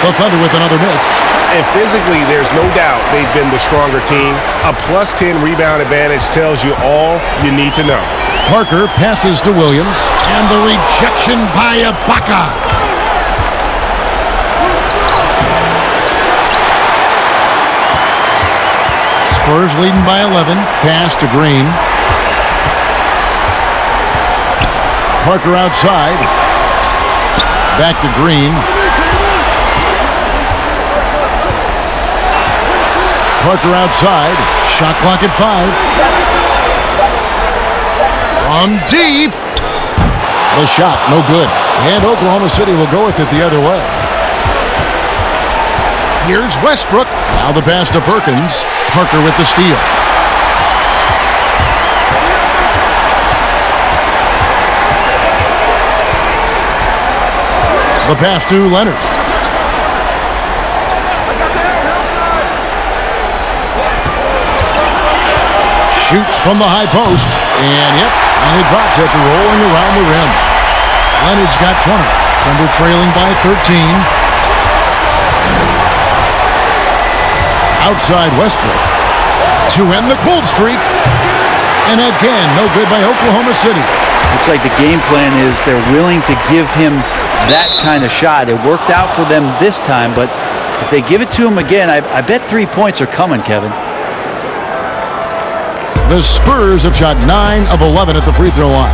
The Thunder with another miss. And physically, there's no doubt they've been the stronger team. A plus 10 rebound advantage tells you all you need to know. Parker passes to Williams. And the rejection by Ibaka. Spurs leading by 11. Pass to Green. Parker outside. Back to Green. Parker outside. Shot clock at 5. From deep. The shot, no good. And Oklahoma City will go with it the other way. Here's Westbrook. Now the pass to Perkins. Parker with the steal. The pass to Leonard. Shoots from the high post. And yep, finally drops it, rolling around the rim. Leonard's got 20. Thunder trailing by 13. Outside Westbrook to end the cold streak. And again, no good by Oklahoma City. Looks like the game plan is they're willing to give him that kind of shot. It worked out for them this time, but if they give it to him again, I bet 3 points are coming, Kevin. The Spurs have shot 9 of 11 at the free throw line.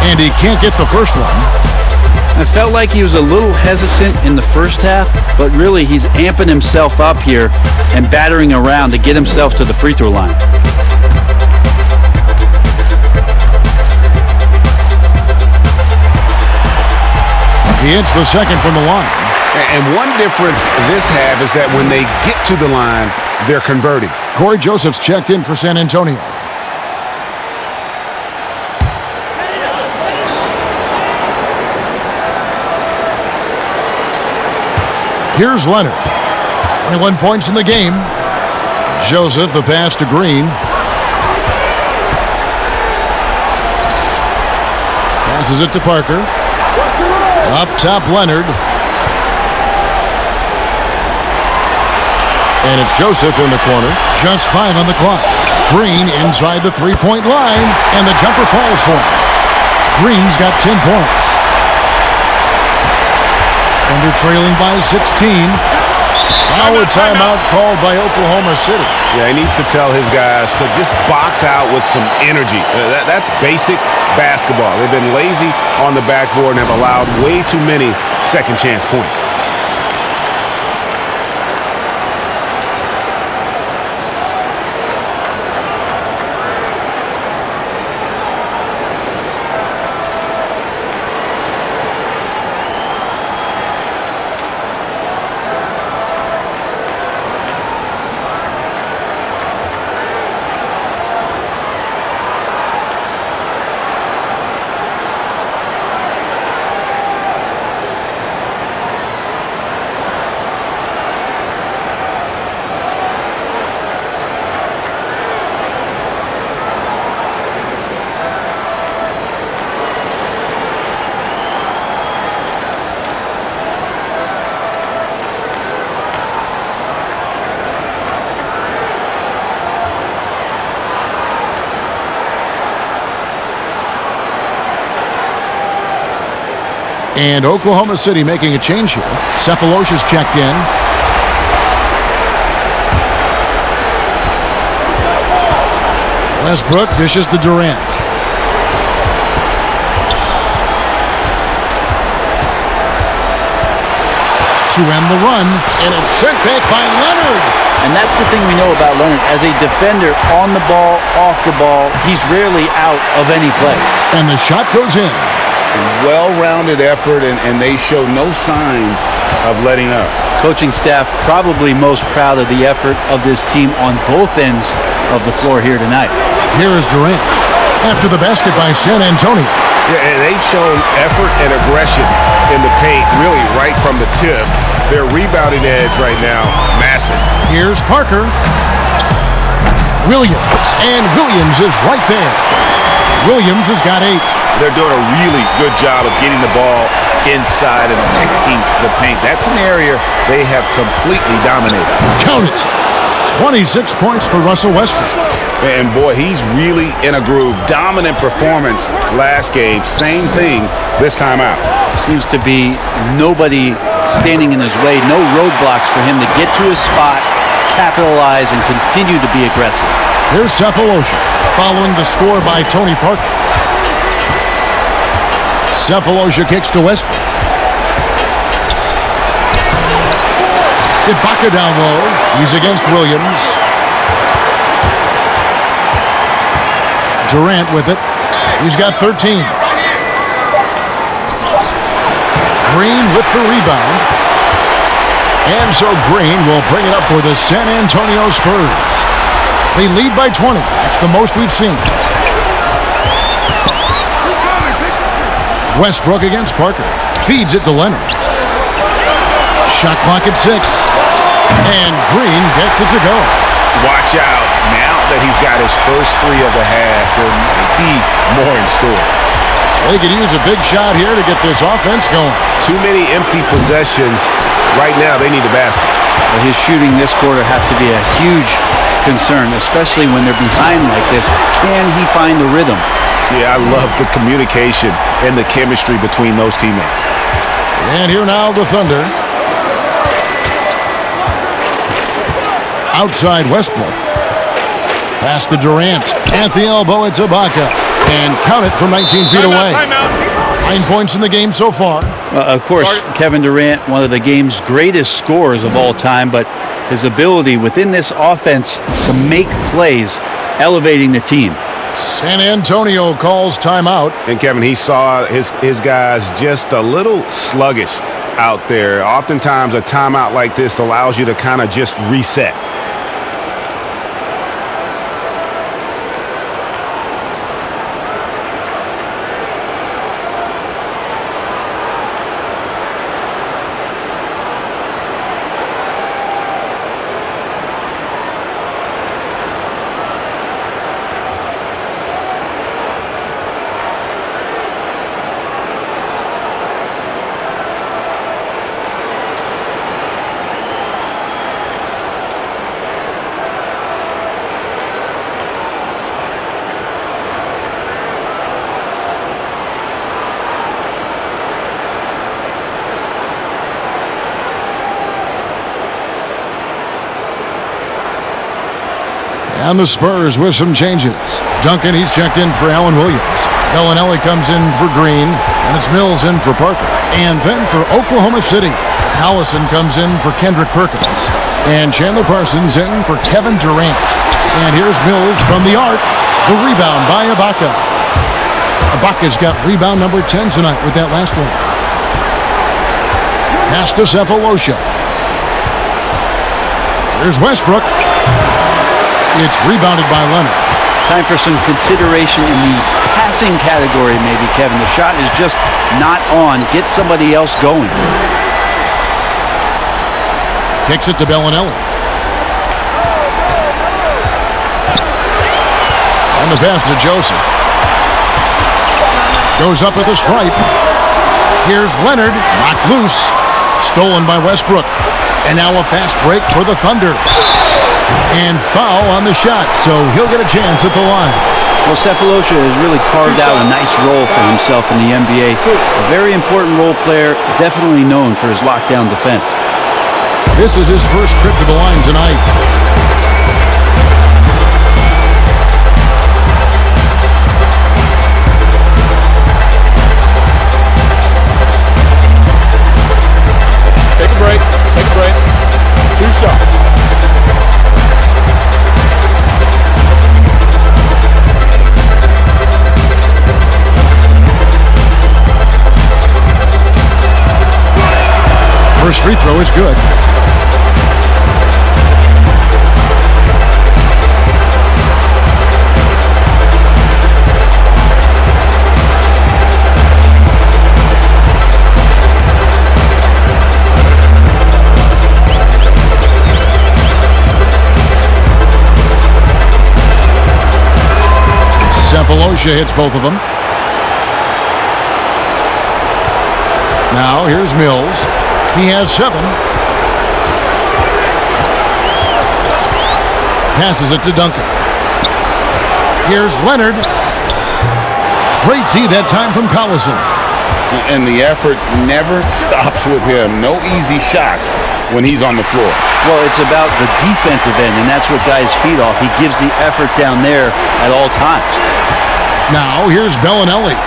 And he can't get the first one. I felt like he was a little hesitant in the first half, but really he's amping himself up here and battering around to get himself to the free throw line. He hits the second from the line. And one difference this half is that when they get to the line, they're converting. Corey Joseph's checked in for San Antonio. Here's Leonard. 21 points in the game. Joseph, the pass to Green. Passes it to Parker. Up top, Leonard. And it's Joseph in the corner. Just 5 on the clock. Green inside the three-point line. And the jumper falls for him. Green's got 10 points. Thunder trailing by 16. Our timeout called by Oklahoma City. Yeah, he needs to tell his guys to just box out with some energy. That's basic basketball. They've been lazy on the backboard and have allowed way too many second chance points. And Oklahoma City making a change here. Cephalosha's checked in. Westbrook dishes to Durant. To end the run, and it's sent back by Leonard. And that's the thing we know about Leonard. As a defender, on the ball, off the ball, he's rarely out of any play. And the shot goes in. Well-rounded effort, and they show no signs of letting up. Coaching staff probably most proud of the effort of this team on both ends of the floor here tonight. Here is Durant after the basket by San Antonio. Yeah, and they've shown effort and aggression in the paint, really right from the tip. Their rebounding edge right now, massive. Here's Parker. Williams, and Williams is right there. Williams has got 8. They're doing a really good job of getting the ball inside and attacking the paint. That's an area they have completely dominated. Count it. 26 points for Russell Westbrook. And boy, he's really in a groove. Dominant performance last game. Same thing this time out. Seems to be nobody standing in his way. No roadblocks for him to get to his spot, capitalize, and continue to be aggressive. Here's Cephalosha following the score by Tony Parker. Cephalosha kicks to Westbrook. Ibaka down low. He's against Williams. Durant with it. He's got 13. Green with the rebound. And so Green will bring it up for the San Antonio Spurs. They lead by 20. That's the most we've seen. Westbrook against Parker. Feeds it to Leonard. Shot clock at 6. And Green gets it to go. Watch out. Now that he's got his first 3 of the half, there might be more in store. They could use a big shot here to get this offense going. Too many empty possessions. Right now, they need a basket. But his shooting this quarter has to be a huge concern, especially when they're behind like this. Can he find the rhythm? Yeah, I love the communication and the chemistry between those teammates. And here now the Thunder. Outside Westbrook. Pass to Durant. At the elbow, it's Ibaka. And count it from 19 feet away. 9 points in the game so far. Of course, Kevin Durant, one of the game's greatest scorers of all time, but his ability within this offense to make plays, elevating the team. San Antonio calls timeout. And Kevin, he saw his guys just a little sluggish out there. Oftentimes a timeout like this allows you to kind of just reset. And the Spurs with some changes. Duncan, he's checked in for Alan Williams. Bellinelli comes in for Green, and it's Mills in for Parker. And then for Oklahoma City, Allison comes in for Kendrick Perkins. And Chandler Parsons in for Kevin Durant. And here's Mills from the arc. The rebound by Ibaka. Ibaka's got rebound number 10 tonight with that last one. Pass to Cephalosha. Here's Westbrook. It's rebounded by Leonard. Time for some consideration in the passing category, maybe, Kevin. The shot is just not on. Get somebody else going. Kicks it to Bellinelli. On the pass to Joseph. Goes up at the stripe. Here's Leonard. Knocked loose. Stolen by Westbrook. And now a fast break for the Thunder. And foul on the shot, so he'll get a chance at the line. Well, Cephalosha has really carved out a nice role for himself in the NBA. A very important role player, definitely known for his lockdown defense. This is his first trip to the line tonight. Take a break. Take a break. 2 shots. First free throw is good. Cephalosha hits both of them. Now here's Mills. He has 7. Passes it to Duncan. Here's Leonard. Great D that time from Collison. And the effort never stops with him. No easy shots when he's on the floor. Well, it's about the defensive end, and that's what guys feed off. He gives the effort down there at all times. Now here's Bellinelli.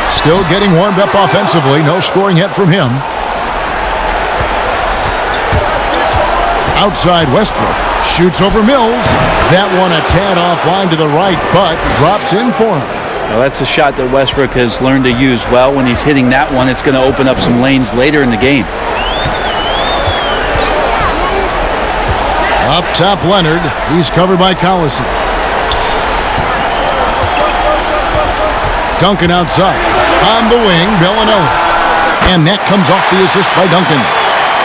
Still getting warmed up offensively. No scoring yet from him. Outside Westbrook. Shoots over Mills. That one a tad offline to the right, but drops in for him. Well, that's a shot that Westbrook has learned to use well. When he's hitting that one, it's going to open up some lanes later in the game. Up top, Leonard. He's covered by Collison. Duncan outside. On the wing, Bellinelli. And that comes off the assist by Duncan.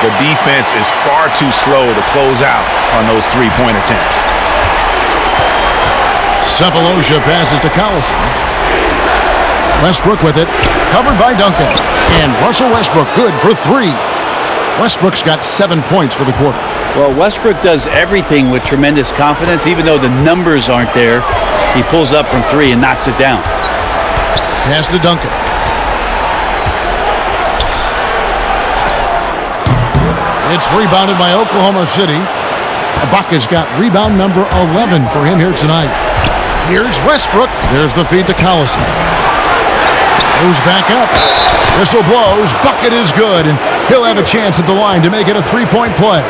The defense is far too slow to close out on those three-point attempts. Cephalosha passes to Collison. Westbrook with it. Covered by Duncan. And Russell Westbrook good for 3. Westbrook's got 7 points for the quarter. Well, Westbrook does everything with tremendous confidence. Even though the numbers aren't there, he pulls up from 3 and knocks it down. Pass to Duncan. It's rebounded by Oklahoma City. Ibaka's got rebound number 11 for him here tonight. Here's Westbrook. There's the feed to Collison. Goes back up. Whistle blows. Bucket is good, and he'll have a chance at the line to make it a three-point play.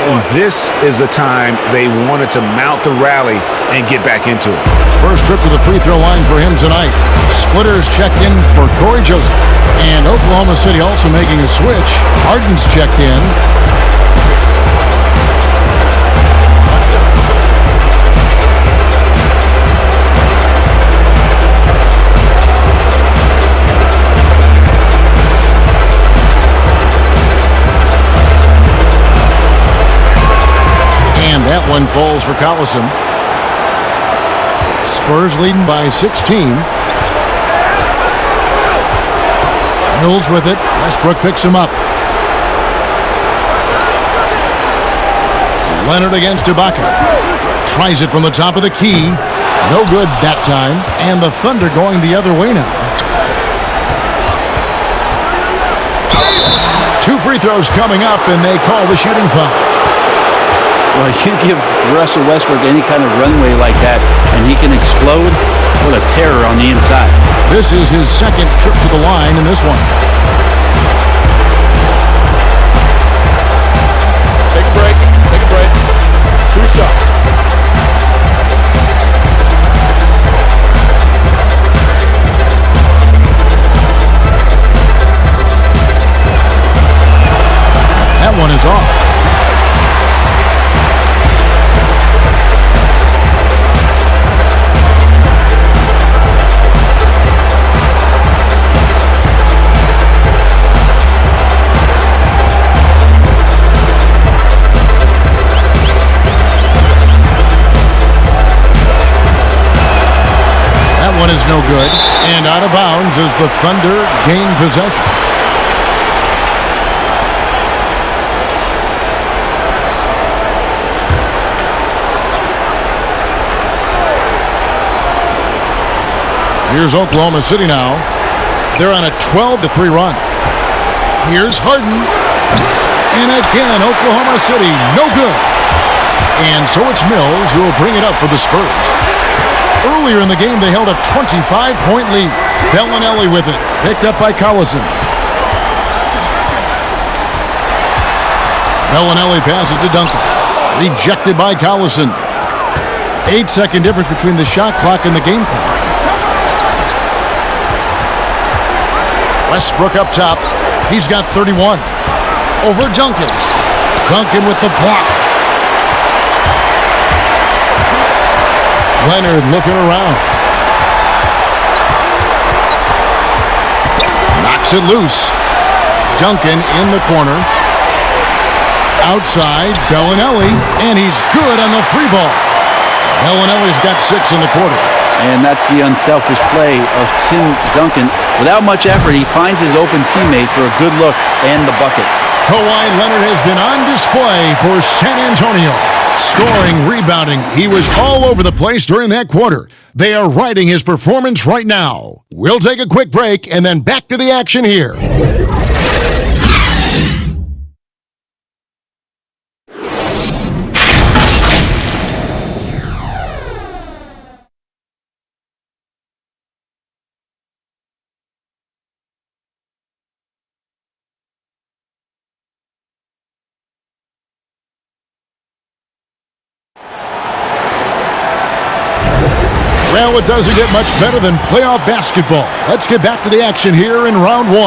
And this is the time they wanted to mount the rally and get back into it. First trip to the free throw line for him tonight. Splitters checked in for Corey Joseph. And Oklahoma City also making a switch. Harden's checked in. And that one falls for Collison. Spurs leading by 16. Mills with it. Westbrook picks him up. Leonard against Ibaka. Tries it from the top of the key. No good that time. And the Thunder going the other way now. 2 free throws coming up, and they call the shooting foul. Well, you give Russell Westbrook any kind of runway like that, and he can explode. What a terror on the inside. This is his second trip to the line in this one. Take a break. Take a break. 2 shots. That one is off. One is no good, and out of bounds as the Thunder gain possession. Here's Oklahoma City now. They're on a 12-3 run. Here's Harden. And again, Oklahoma City, no good. And so it's Mills who will bring it up for the Spurs. Earlier in the game, they held a 25-point lead. Bellinelli with it, picked up by Collison. Bellinelli passes to Duncan. Rejected by Collison. 8-second difference between the shot clock and the game clock. Westbrook up top. He's got 31. Over Duncan. Duncan with the block. Leonard looking around. Knocks it loose. Duncan in the corner. Outside, Bellinelli, and he's good on the 3 ball. Bellinelli's got 6 in the quarter. And that's the unselfish play of Tim Duncan. Without much effort, he finds his open teammate for a good look and the bucket. Kawhi Leonard has been on display for San Antonio. Scoring, rebounding, he was all over the place during that quarter. They are riding his performance right now. We'll take a quick break and then back to the action here. Well, it doesn't get much better than playoff basketball. Let's get back to the action here in round 1.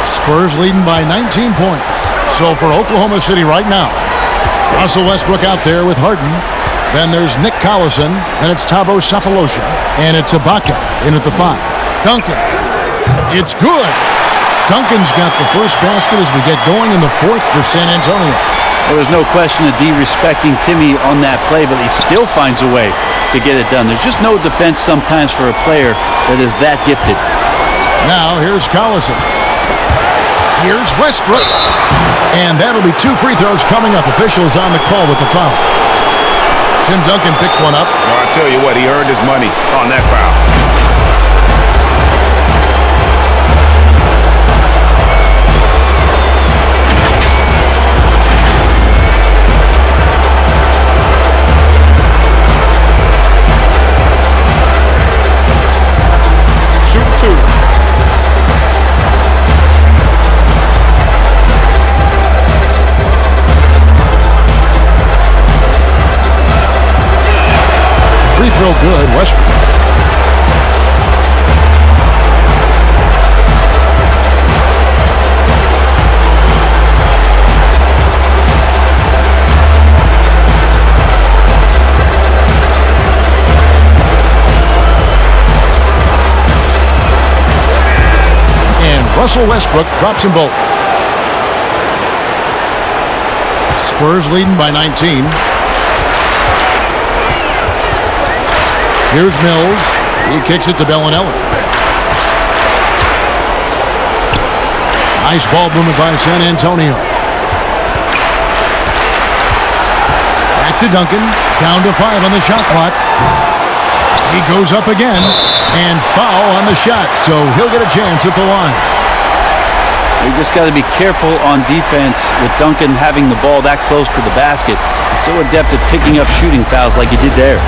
Spurs leading by 19 points. So for Oklahoma City right now, Russell Westbrook out there with Harden. Then there's Nick Collison, and it's Thabo Sefolosha, and it's Ibaka in at the 5. Duncan. It's good. Duncan's got the first basket as we get going in the 4th for San Antonio. There was no question of de-respecting Timmy on that play, but he still finds a way to get it done. There's just no defense sometimes for a player that is that gifted. Now here's Collison. Here's Westbrook. And that'll be 2 free throws coming up. Officials on the call with the foul. Tim Duncan picks one up. Well, I tell you what, he earned his money on that foul. Free throw good, Westbrook. And Russell Westbrook drops them both. Spurs leading by 19. Here's Mills. He kicks it to Bellinelli. Nice ball movement by San Antonio. Back to Duncan. Down to 5 on the shot clock. He goes up again. And foul on the shot, so he'll get a chance at the line. You just got to be careful on defense with Duncan having the ball that close to the basket. He's so adept at picking up shooting fouls like he did there.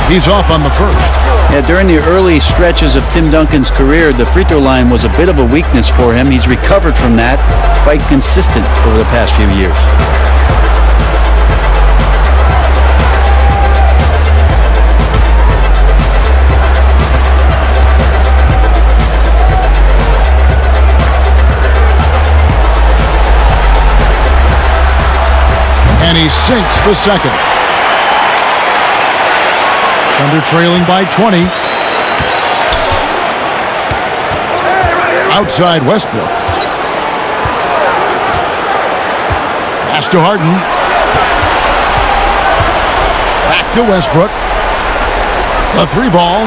He's off on the first. Yeah, during the early stretches of Tim Duncan's career, the free throw line was a bit of a weakness for him. He's recovered from that, quite consistent over the past few years. And he sinks the second. Thunder trailing by 20. Outside Westbrook. Pass to Harden. Back to Westbrook. The 3 ball.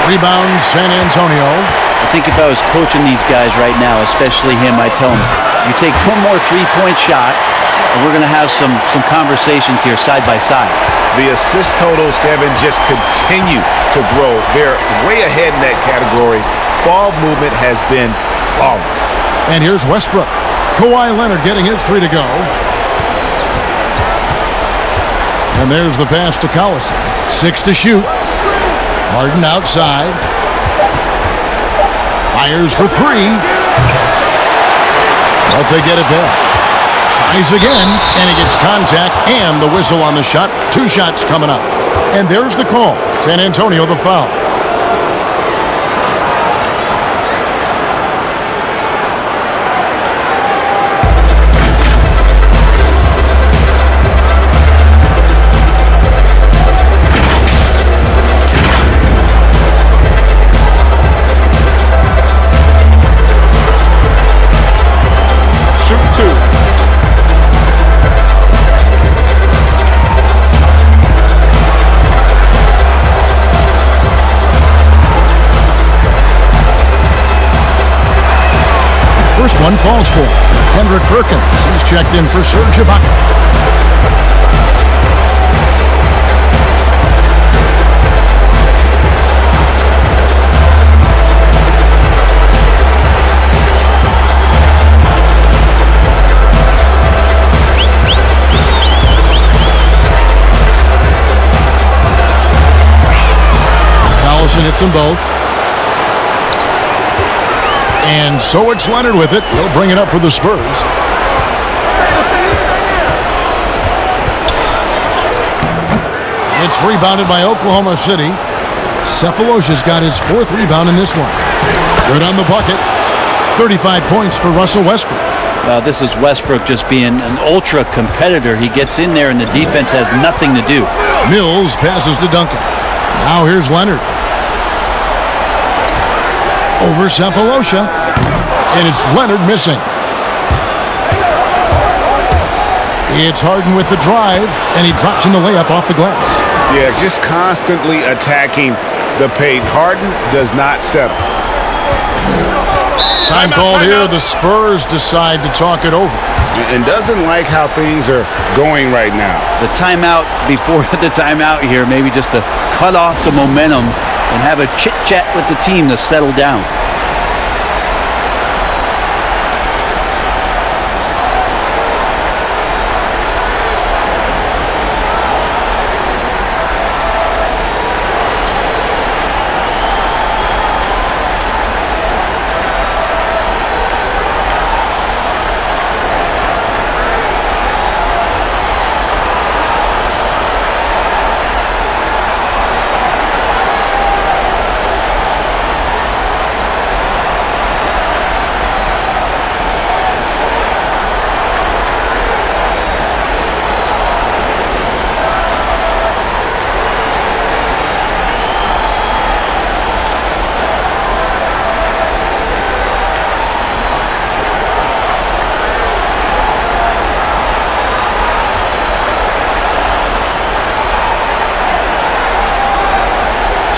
Rebound San Antonio. I think if I was coaching these guys right now, especially him, I'd tell him, you take one more 3-point shot, and we're going to have some conversations here side by side. The assist totals, Kevin, just continue to grow. They're way ahead in that category. Ball movement has been flawless. And here's Westbrook. Kawhi Leonard getting his 3 to go. And there's the pass to Collison. 6 to shoot. Harden outside. Fires for 3. But they get it back. Tries again, and he gets contact and the whistle on the shot. 2 shots coming up. And there's the call. San Antonio the foul. First one falls for Kendrick Perkins. He's checked in for Serge Ibaka. Collison hits them both. And so it's Leonard with it. He'll bring it up for the Spurs. It's rebounded by Oklahoma City. Cephalosha's got his 4th rebound in this one. Good on the bucket. 35 points for Russell Westbrook. This is Westbrook just being an ultra competitor. He gets in there and the defense has nothing to do. Mills passes to Duncan. Now here's Leonard. Over Cephalosha. And it's Leonard missing. It's Harden with the drive, and he drops in the layup off the glass. Yeah, just constantly attacking the paint. Harden does not settle. Time called here. The Spurs decide to talk it over. And doesn't like how things are going right now. The timeout before the timeout here, maybe just to cut off the momentum and have a chit-chat with the team to settle down.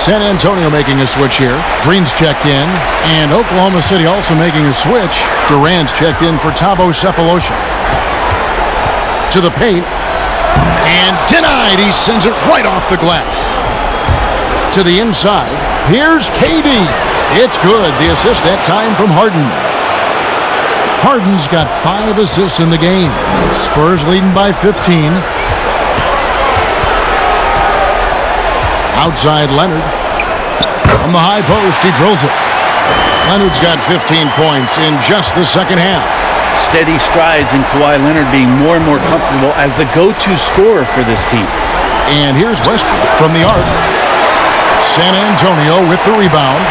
San Antonio making a switch here. Green's checked in. And Oklahoma City also making a switch. Durant's checked in for Thabo Cephalosha. To the paint. And denied. He sends it right off the glass. To the inside. Here's KD. It's good. The assist that time from Harden. Harden's got 5 assists in the game. Spurs leading by 15. Outside Leonard. From the high post, he drills it. Leonard's got 15 points in just the second half. Steady strides in Kawhi Leonard being more and more comfortable as the go-to scorer for this team. And here's Westbrook from the arc. San Antonio with the rebound.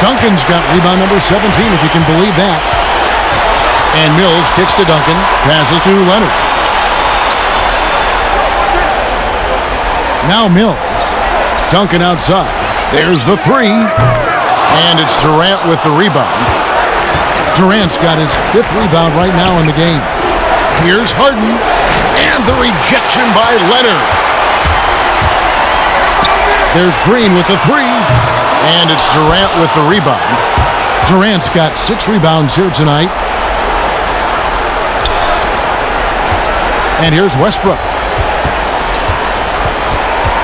Duncan's got rebound number 17, if you can believe that. And Mills kicks to Duncan, passes to Leonard. Now Mills. Duncan outside. There's the 3. And it's Durant with the rebound. Durant's got his 5th rebound right now in the game. Here's Harden. And the rejection by Leonard. There's Green with the 3. And it's Durant with the rebound. Durant's got 6 rebounds here tonight. And here's Westbrook.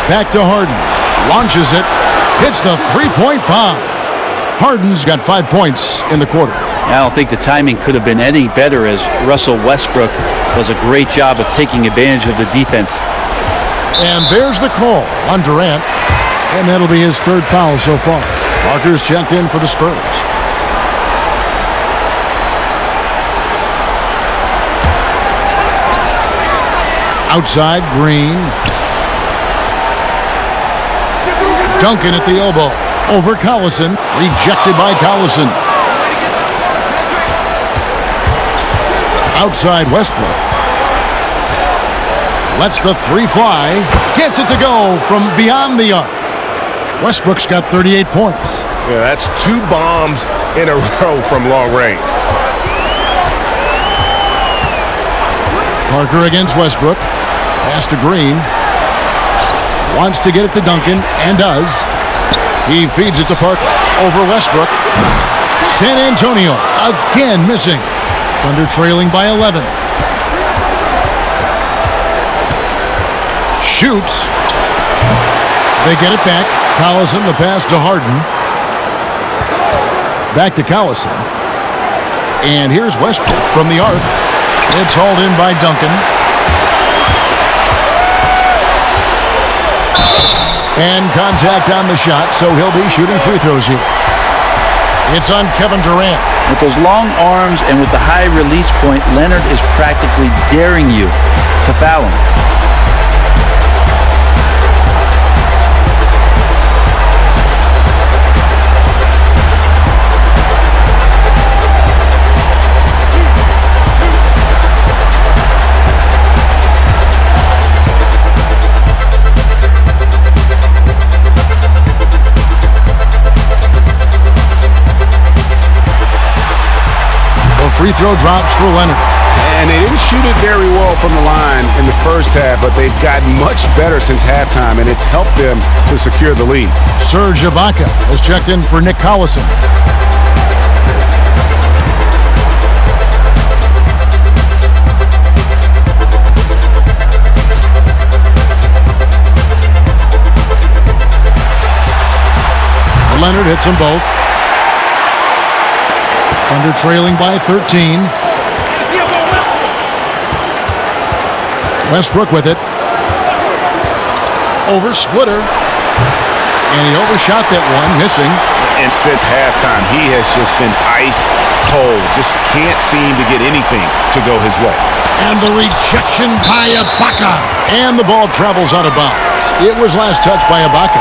Back to Harden. Launches it. Hits the 3-point bomb. Harden's got 5 points in the quarter. I don't think the timing could have been any better as Russell Westbrook does a great job of taking advantage of the defense. And there's the call on Durant. And that'll be his 3rd foul so far. Parker's checked in for the Spurs. Outside, Green. Duncan at the elbow. Over Collison. Rejected by Collison. Outside Westbrook. Lets the 3 fly. Gets it to go from beyond the arc. Westbrook's got 38 points. Yeah, that's 2 bombs in a row from long range. Parker against Westbrook. Pass to Green. Wants to get it to Duncan, and does. He feeds it to Parker. Over Westbrook. San Antonio again missing. Thunder trailing by 11. Shoots. They get it back. Collison, the pass to Harden. Back to Collison. And here's Westbrook from the arc. It's hauled in by Duncan. And contact on the shot, so he'll be shooting free throws here. It's on Kevin Durant. With those long arms and with the high release point, Leonard is practically daring you to foul him. free throw drops for Leonard. And they didn't shoot it very well from the line in the first half, but they've gotten much better since halftime, and it's helped them to secure the lead. Serge Ibaka has checked in for Nick Collison. Leonard hits them both. Thunder trailing by 13. Westbrook with it. Over Splitter. And he overshot that one, missing. And since halftime, he has just been ice cold. Just can't seem to get anything to go his way. And the rejection by Ibaka. And the ball travels out of bounds. It was last touched by Ibaka.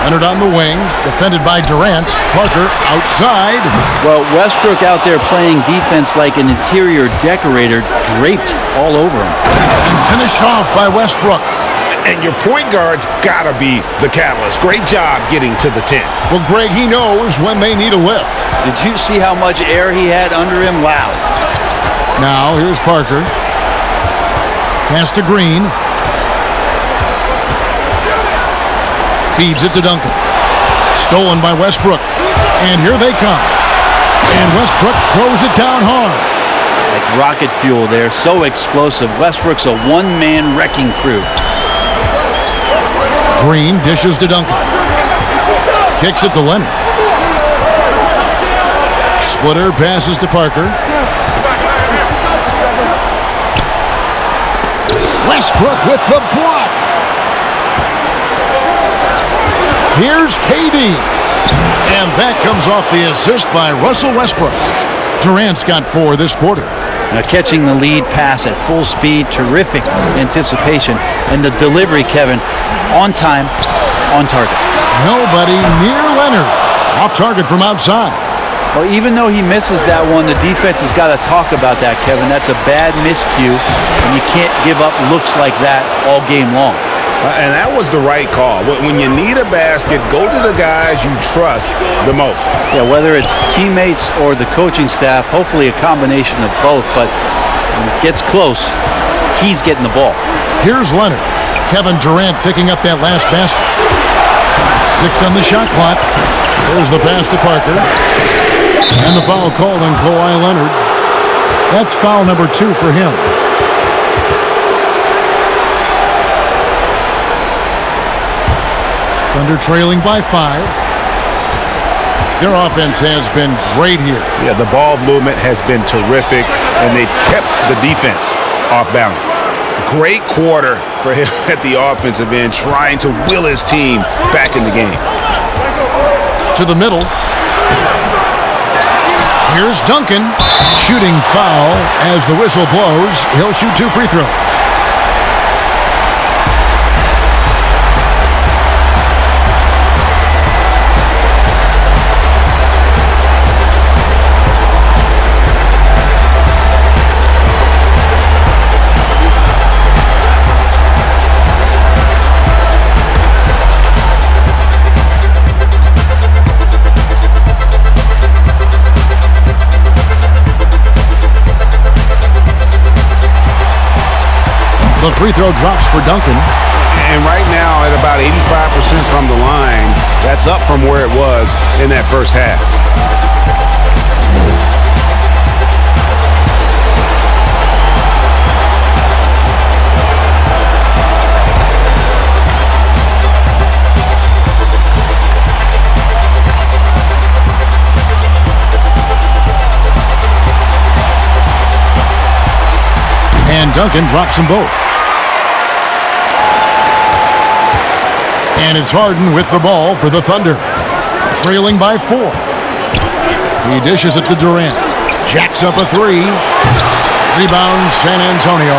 Leonard on the wing, defended by Durant. Parker outside. Well, Westbrook out there playing defense like an interior decorator, draped all over him. And finished off by Westbrook. And your point guard's got to be the catalyst. Great job getting to the 10. Well, Greg, he knows when they need a lift. Did you see how much air he had under him? Wow. Now, here's Parker. Pass to Green. Feeds it to Duncan. Stolen by Westbrook. And here they come. And Westbrook throws it down hard. Like rocket fuel there. So explosive. Westbrook's a one-man wrecking crew. Green dishes to Duncan. Kicks it to Leonard. Splitter passes to Parker. Westbrook with the block. Here's KD. And that comes off the assist by Russell Westbrook. Durant's got 4 this quarter. Now catching the lead pass at full speed, terrific anticipation. And the delivery, Kevin, on time, on target. Nobody near Leonard. Off target from outside. Well, even though he misses that one, the defense has got to talk about that, Kevin. That's a bad miscue, and you can't give up looks like that all game long. And that was the right call. When you need a basket, go to the guys you trust the most. Yeah, whether it's teammates or the coaching staff, hopefully a combination of both. But when it gets close, he's getting the ball. Here's Leonard. Kevin Durant picking up that last basket. 6 on the shot clock. There's the pass to Parker. And the foul called on Kawhi Leonard. That's foul number 2 for him. Thunder trailing by 5. Their offense has been great here. Yeah, the ball movement has been terrific, and they've kept the defense off balance. Great quarter for him at the offensive end, trying to will his team back in the game. To the middle. Here's Duncan. Shooting foul as the whistle blows. He'll shoot 2 free throws. The free throw drops for Duncan. And right now at about 85% from the line, that's up from where it was in that first half. And Duncan drops them both. And it's Harden with the ball for the Thunder. Trailing by 4. He dishes it to Durant. Jacks up a 3. Rebound San Antonio.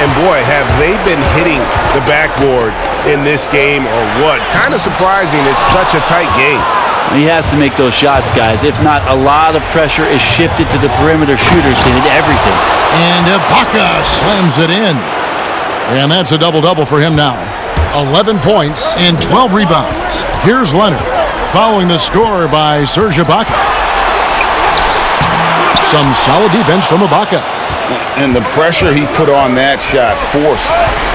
And boy, have they been hitting the backboard in this game or what? Kind of surprising it's such a tight game. He has to make those shots, guys. If not, a lot of pressure is shifted to the perimeter shooters to hit everything. And Ibaka slams it in. And that's a double-double for him now. 11 points and 12 rebounds. Here's Leonard, following the score by Serge Ibaka. Some solid defense from Ibaka. And the pressure he put on that shot forced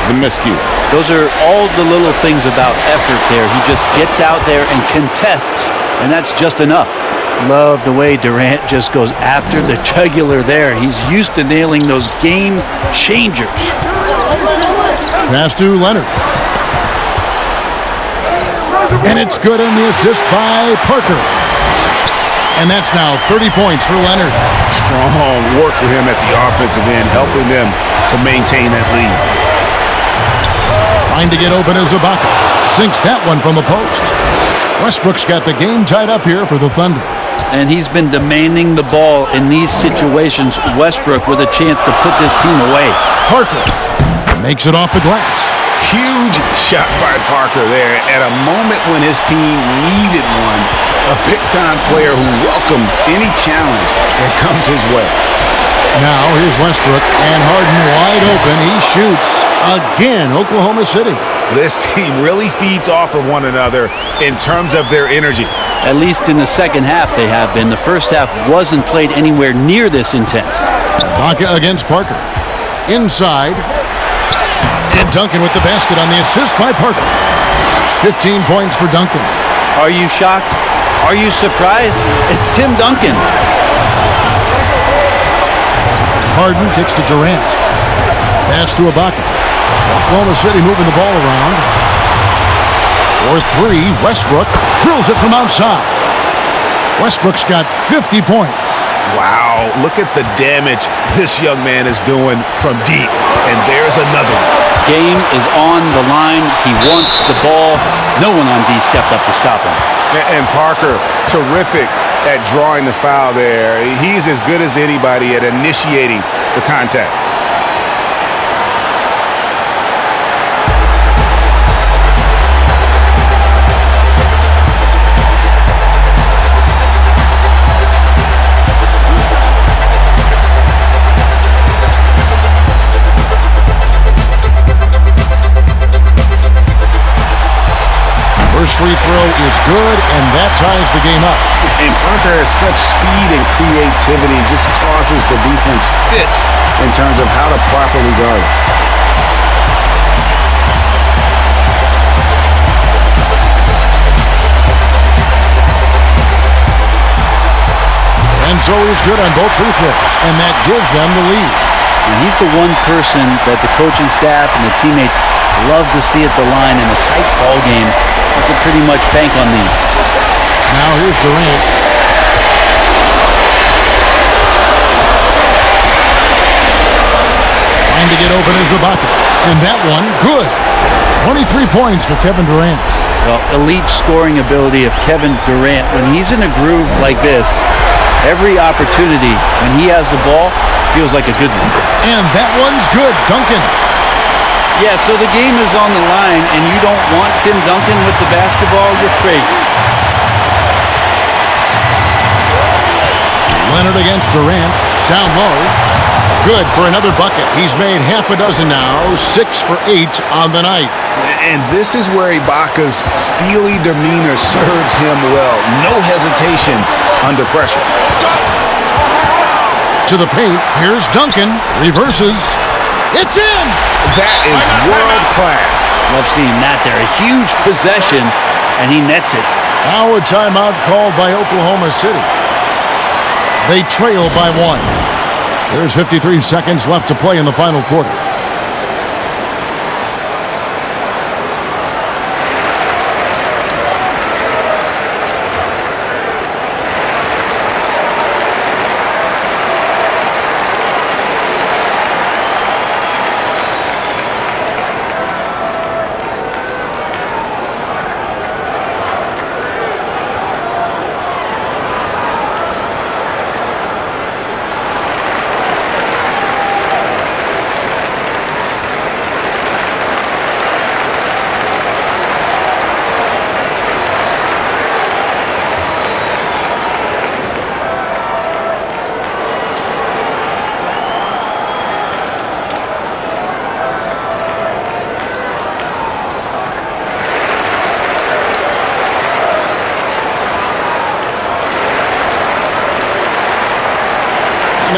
the miscue. Those are all the little things about effort there. He just gets out there and contests, and that's just enough. Love the way Durant just goes after the jugular there. He's used to nailing those game changers. Pass to Leonard. And it's good on the assist by Parker. And that's now 30 points for Leonard. Strong work for him at the offensive end, helping them to maintain that lead. Trying to get open is Ibaka. Sinks that one from the post. Westbrook's got the game tied up here for the Thunder. And he's been demanding the ball in these situations. Westbrook with a chance to put this team away. Parker makes it off the glass. Huge shot by Parker there at a moment when his team needed one. A big-time player who welcomes any challenge that comes his way. Now here's Westbrook, and Harden wide open. He shoots again. Oklahoma City. This team really feeds off of one another in terms of their energy. At least in the second half they have been. The first half wasn't played anywhere near this intense. Ibaka against Parker. Inside. And Duncan with the basket on the assist by Parker. 15 points for Duncan. Are you shocked? Are you surprised? It's Tim Duncan. Harden kicks to Durant. Pass to Ibaka. Oklahoma City moving the ball around. For three, Westbrook drills it from outside. Westbrook's got 50 points. Wow, look at the damage this young man is doing from deep. And there's another one. Game is on the line. He wants the ball. No one on D stepped up to stop him. And Parker, terrific at drawing the foul there. He's as good as anybody at initiating the contact. First free throw is good, and that ties the game up. And Parker has such speed and creativity, just causes the defense fits in terms of how to properly guard. And so he's good on both free throws, and that gives them the lead. And he's the one person that the coaching staff and the teammates love to see at the line in a tight ball game. You can pretty much bank on these. Now here's Durant. Trying to get open is Ibaka. And that one, good. 23 points for Kevin Durant. Well, elite scoring ability of Kevin Durant. When he's in a groove like this, every opportunity when he has the ball feels like a good one. And that one's good. Duncan. Yeah, so the game is on the line, and you don't want Tim Duncan with the basketball? You're crazy. Leonard against Durant. Down low. Good for another bucket. He's made half a dozen now. 6 for 8 on the night. And this is where Ibaka's steely demeanor serves him well. No hesitation under pressure. To the paint. Here's Duncan. Reverses. It's in! That is world class. Love seeing that there. A huge possession, and he nets it. Now a timeout called by Oklahoma City. They trail by 1. There's 53 seconds left to play in the final quarter.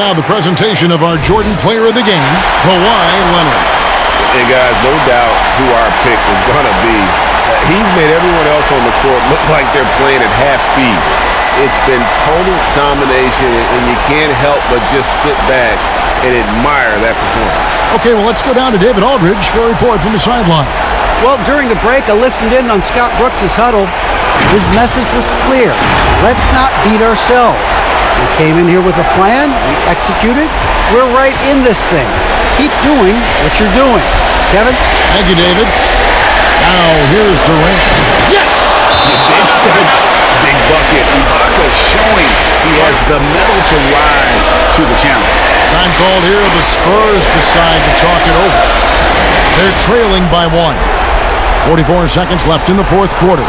Now the presentation of our Jordan Player of the Game, Kawhi Leonard. And guys, no doubt who our pick was going to be. He's made everyone else on the court look like they're playing at half speed. It's been total domination, and you can't help but just sit back and admire that performance. Okay, well, let's go down to David Aldridge for a report from the sideline. Well, during the break, I listened in on Scott Brooks' huddle. His message was clear. Let's not beat ourselves. We came in here with a plan. We executed. We're right in this thing. Keep doing what you're doing. Kevin? Thank you, David. Now, here's Durant. Yes! Big sense, big bucket. Ibaka showing he has the mettle to rise to the challenge. Time called here. The Spurs decide to talk it over. They're trailing by 1. 44 seconds left in the fourth quarter.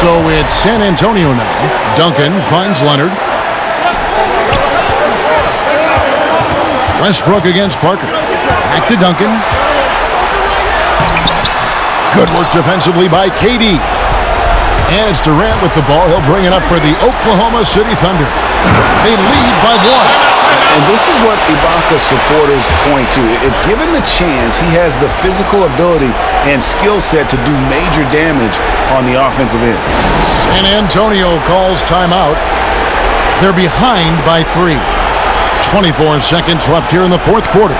So it's San Antonio now. Duncan finds Leonard. Westbrook against Parker. Back to Duncan. Good work defensively by KD. And it's Durant with the ball. He'll bring it up for the Oklahoma City Thunder. They lead by 1. And this is what Ibaka supporters point to. If given the chance, he has the physical ability and skill set to do major damage on the offensive end. San Antonio calls timeout. They're behind by 3. 24 seconds left here in the fourth quarter.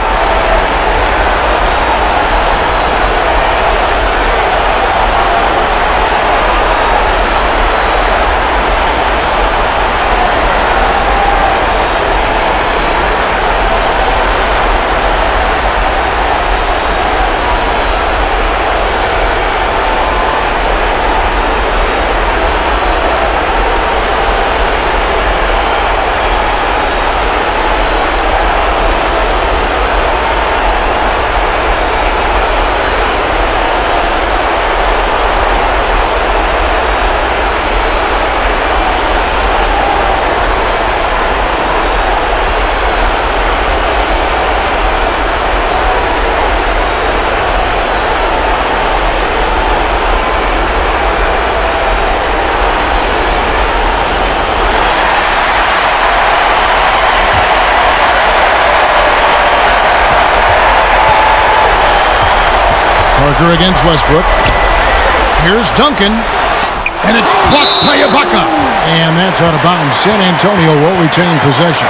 Parker against Westbrook. Here's Duncan. And it's blocked by Ibaka. And that's out of bounds. San Antonio will retain possession.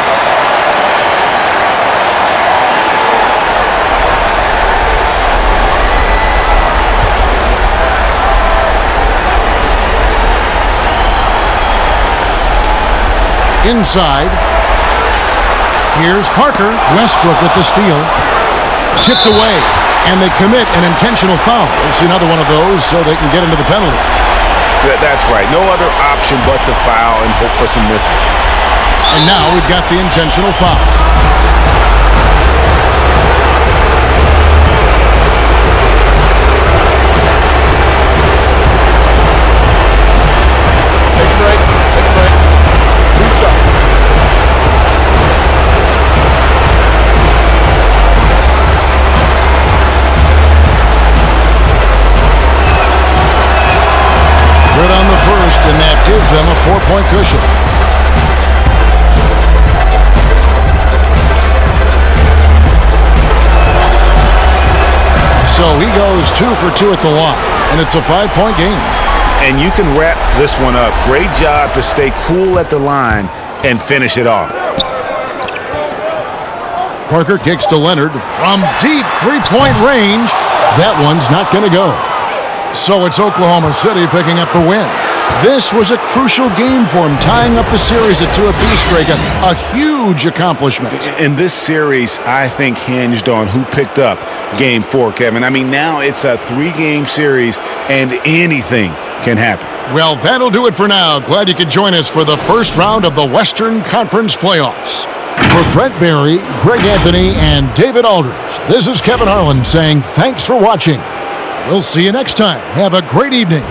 Inside. Here's Parker. Westbrook with the steal. Tipped away. And they commit an intentional foul. It's another one of those so they can get into the penalty. That's right. No other option but to foul and hope for some misses. And now we've got the intentional foul. Take a break. Take a break. Reset. Good on the first, and that gives them a 4-point cushion. he goes 2 for 2 at the line, and it's a 5-point game. And you can wrap this one up. Great job to stay cool at the line and finish it off. Parker kicks to Leonard from deep three-point range. That one's not going to go. So it's Oklahoma City picking up the win. This was a crucial game for him, tying up the series at 2 apiece, Greg. A huge accomplishment. In this series, I think, hinged on who picked up Game 4, Kevin. I mean, now it's a 3-game series, and anything can happen. Well, that'll do it for now. Glad you could join us for the first round of the Western Conference playoffs. For Brent Barry, Greg Anthony, and David Aldridge, this is Kevin Harlan saying thanks for watching. We'll see you next time. Have a great evening.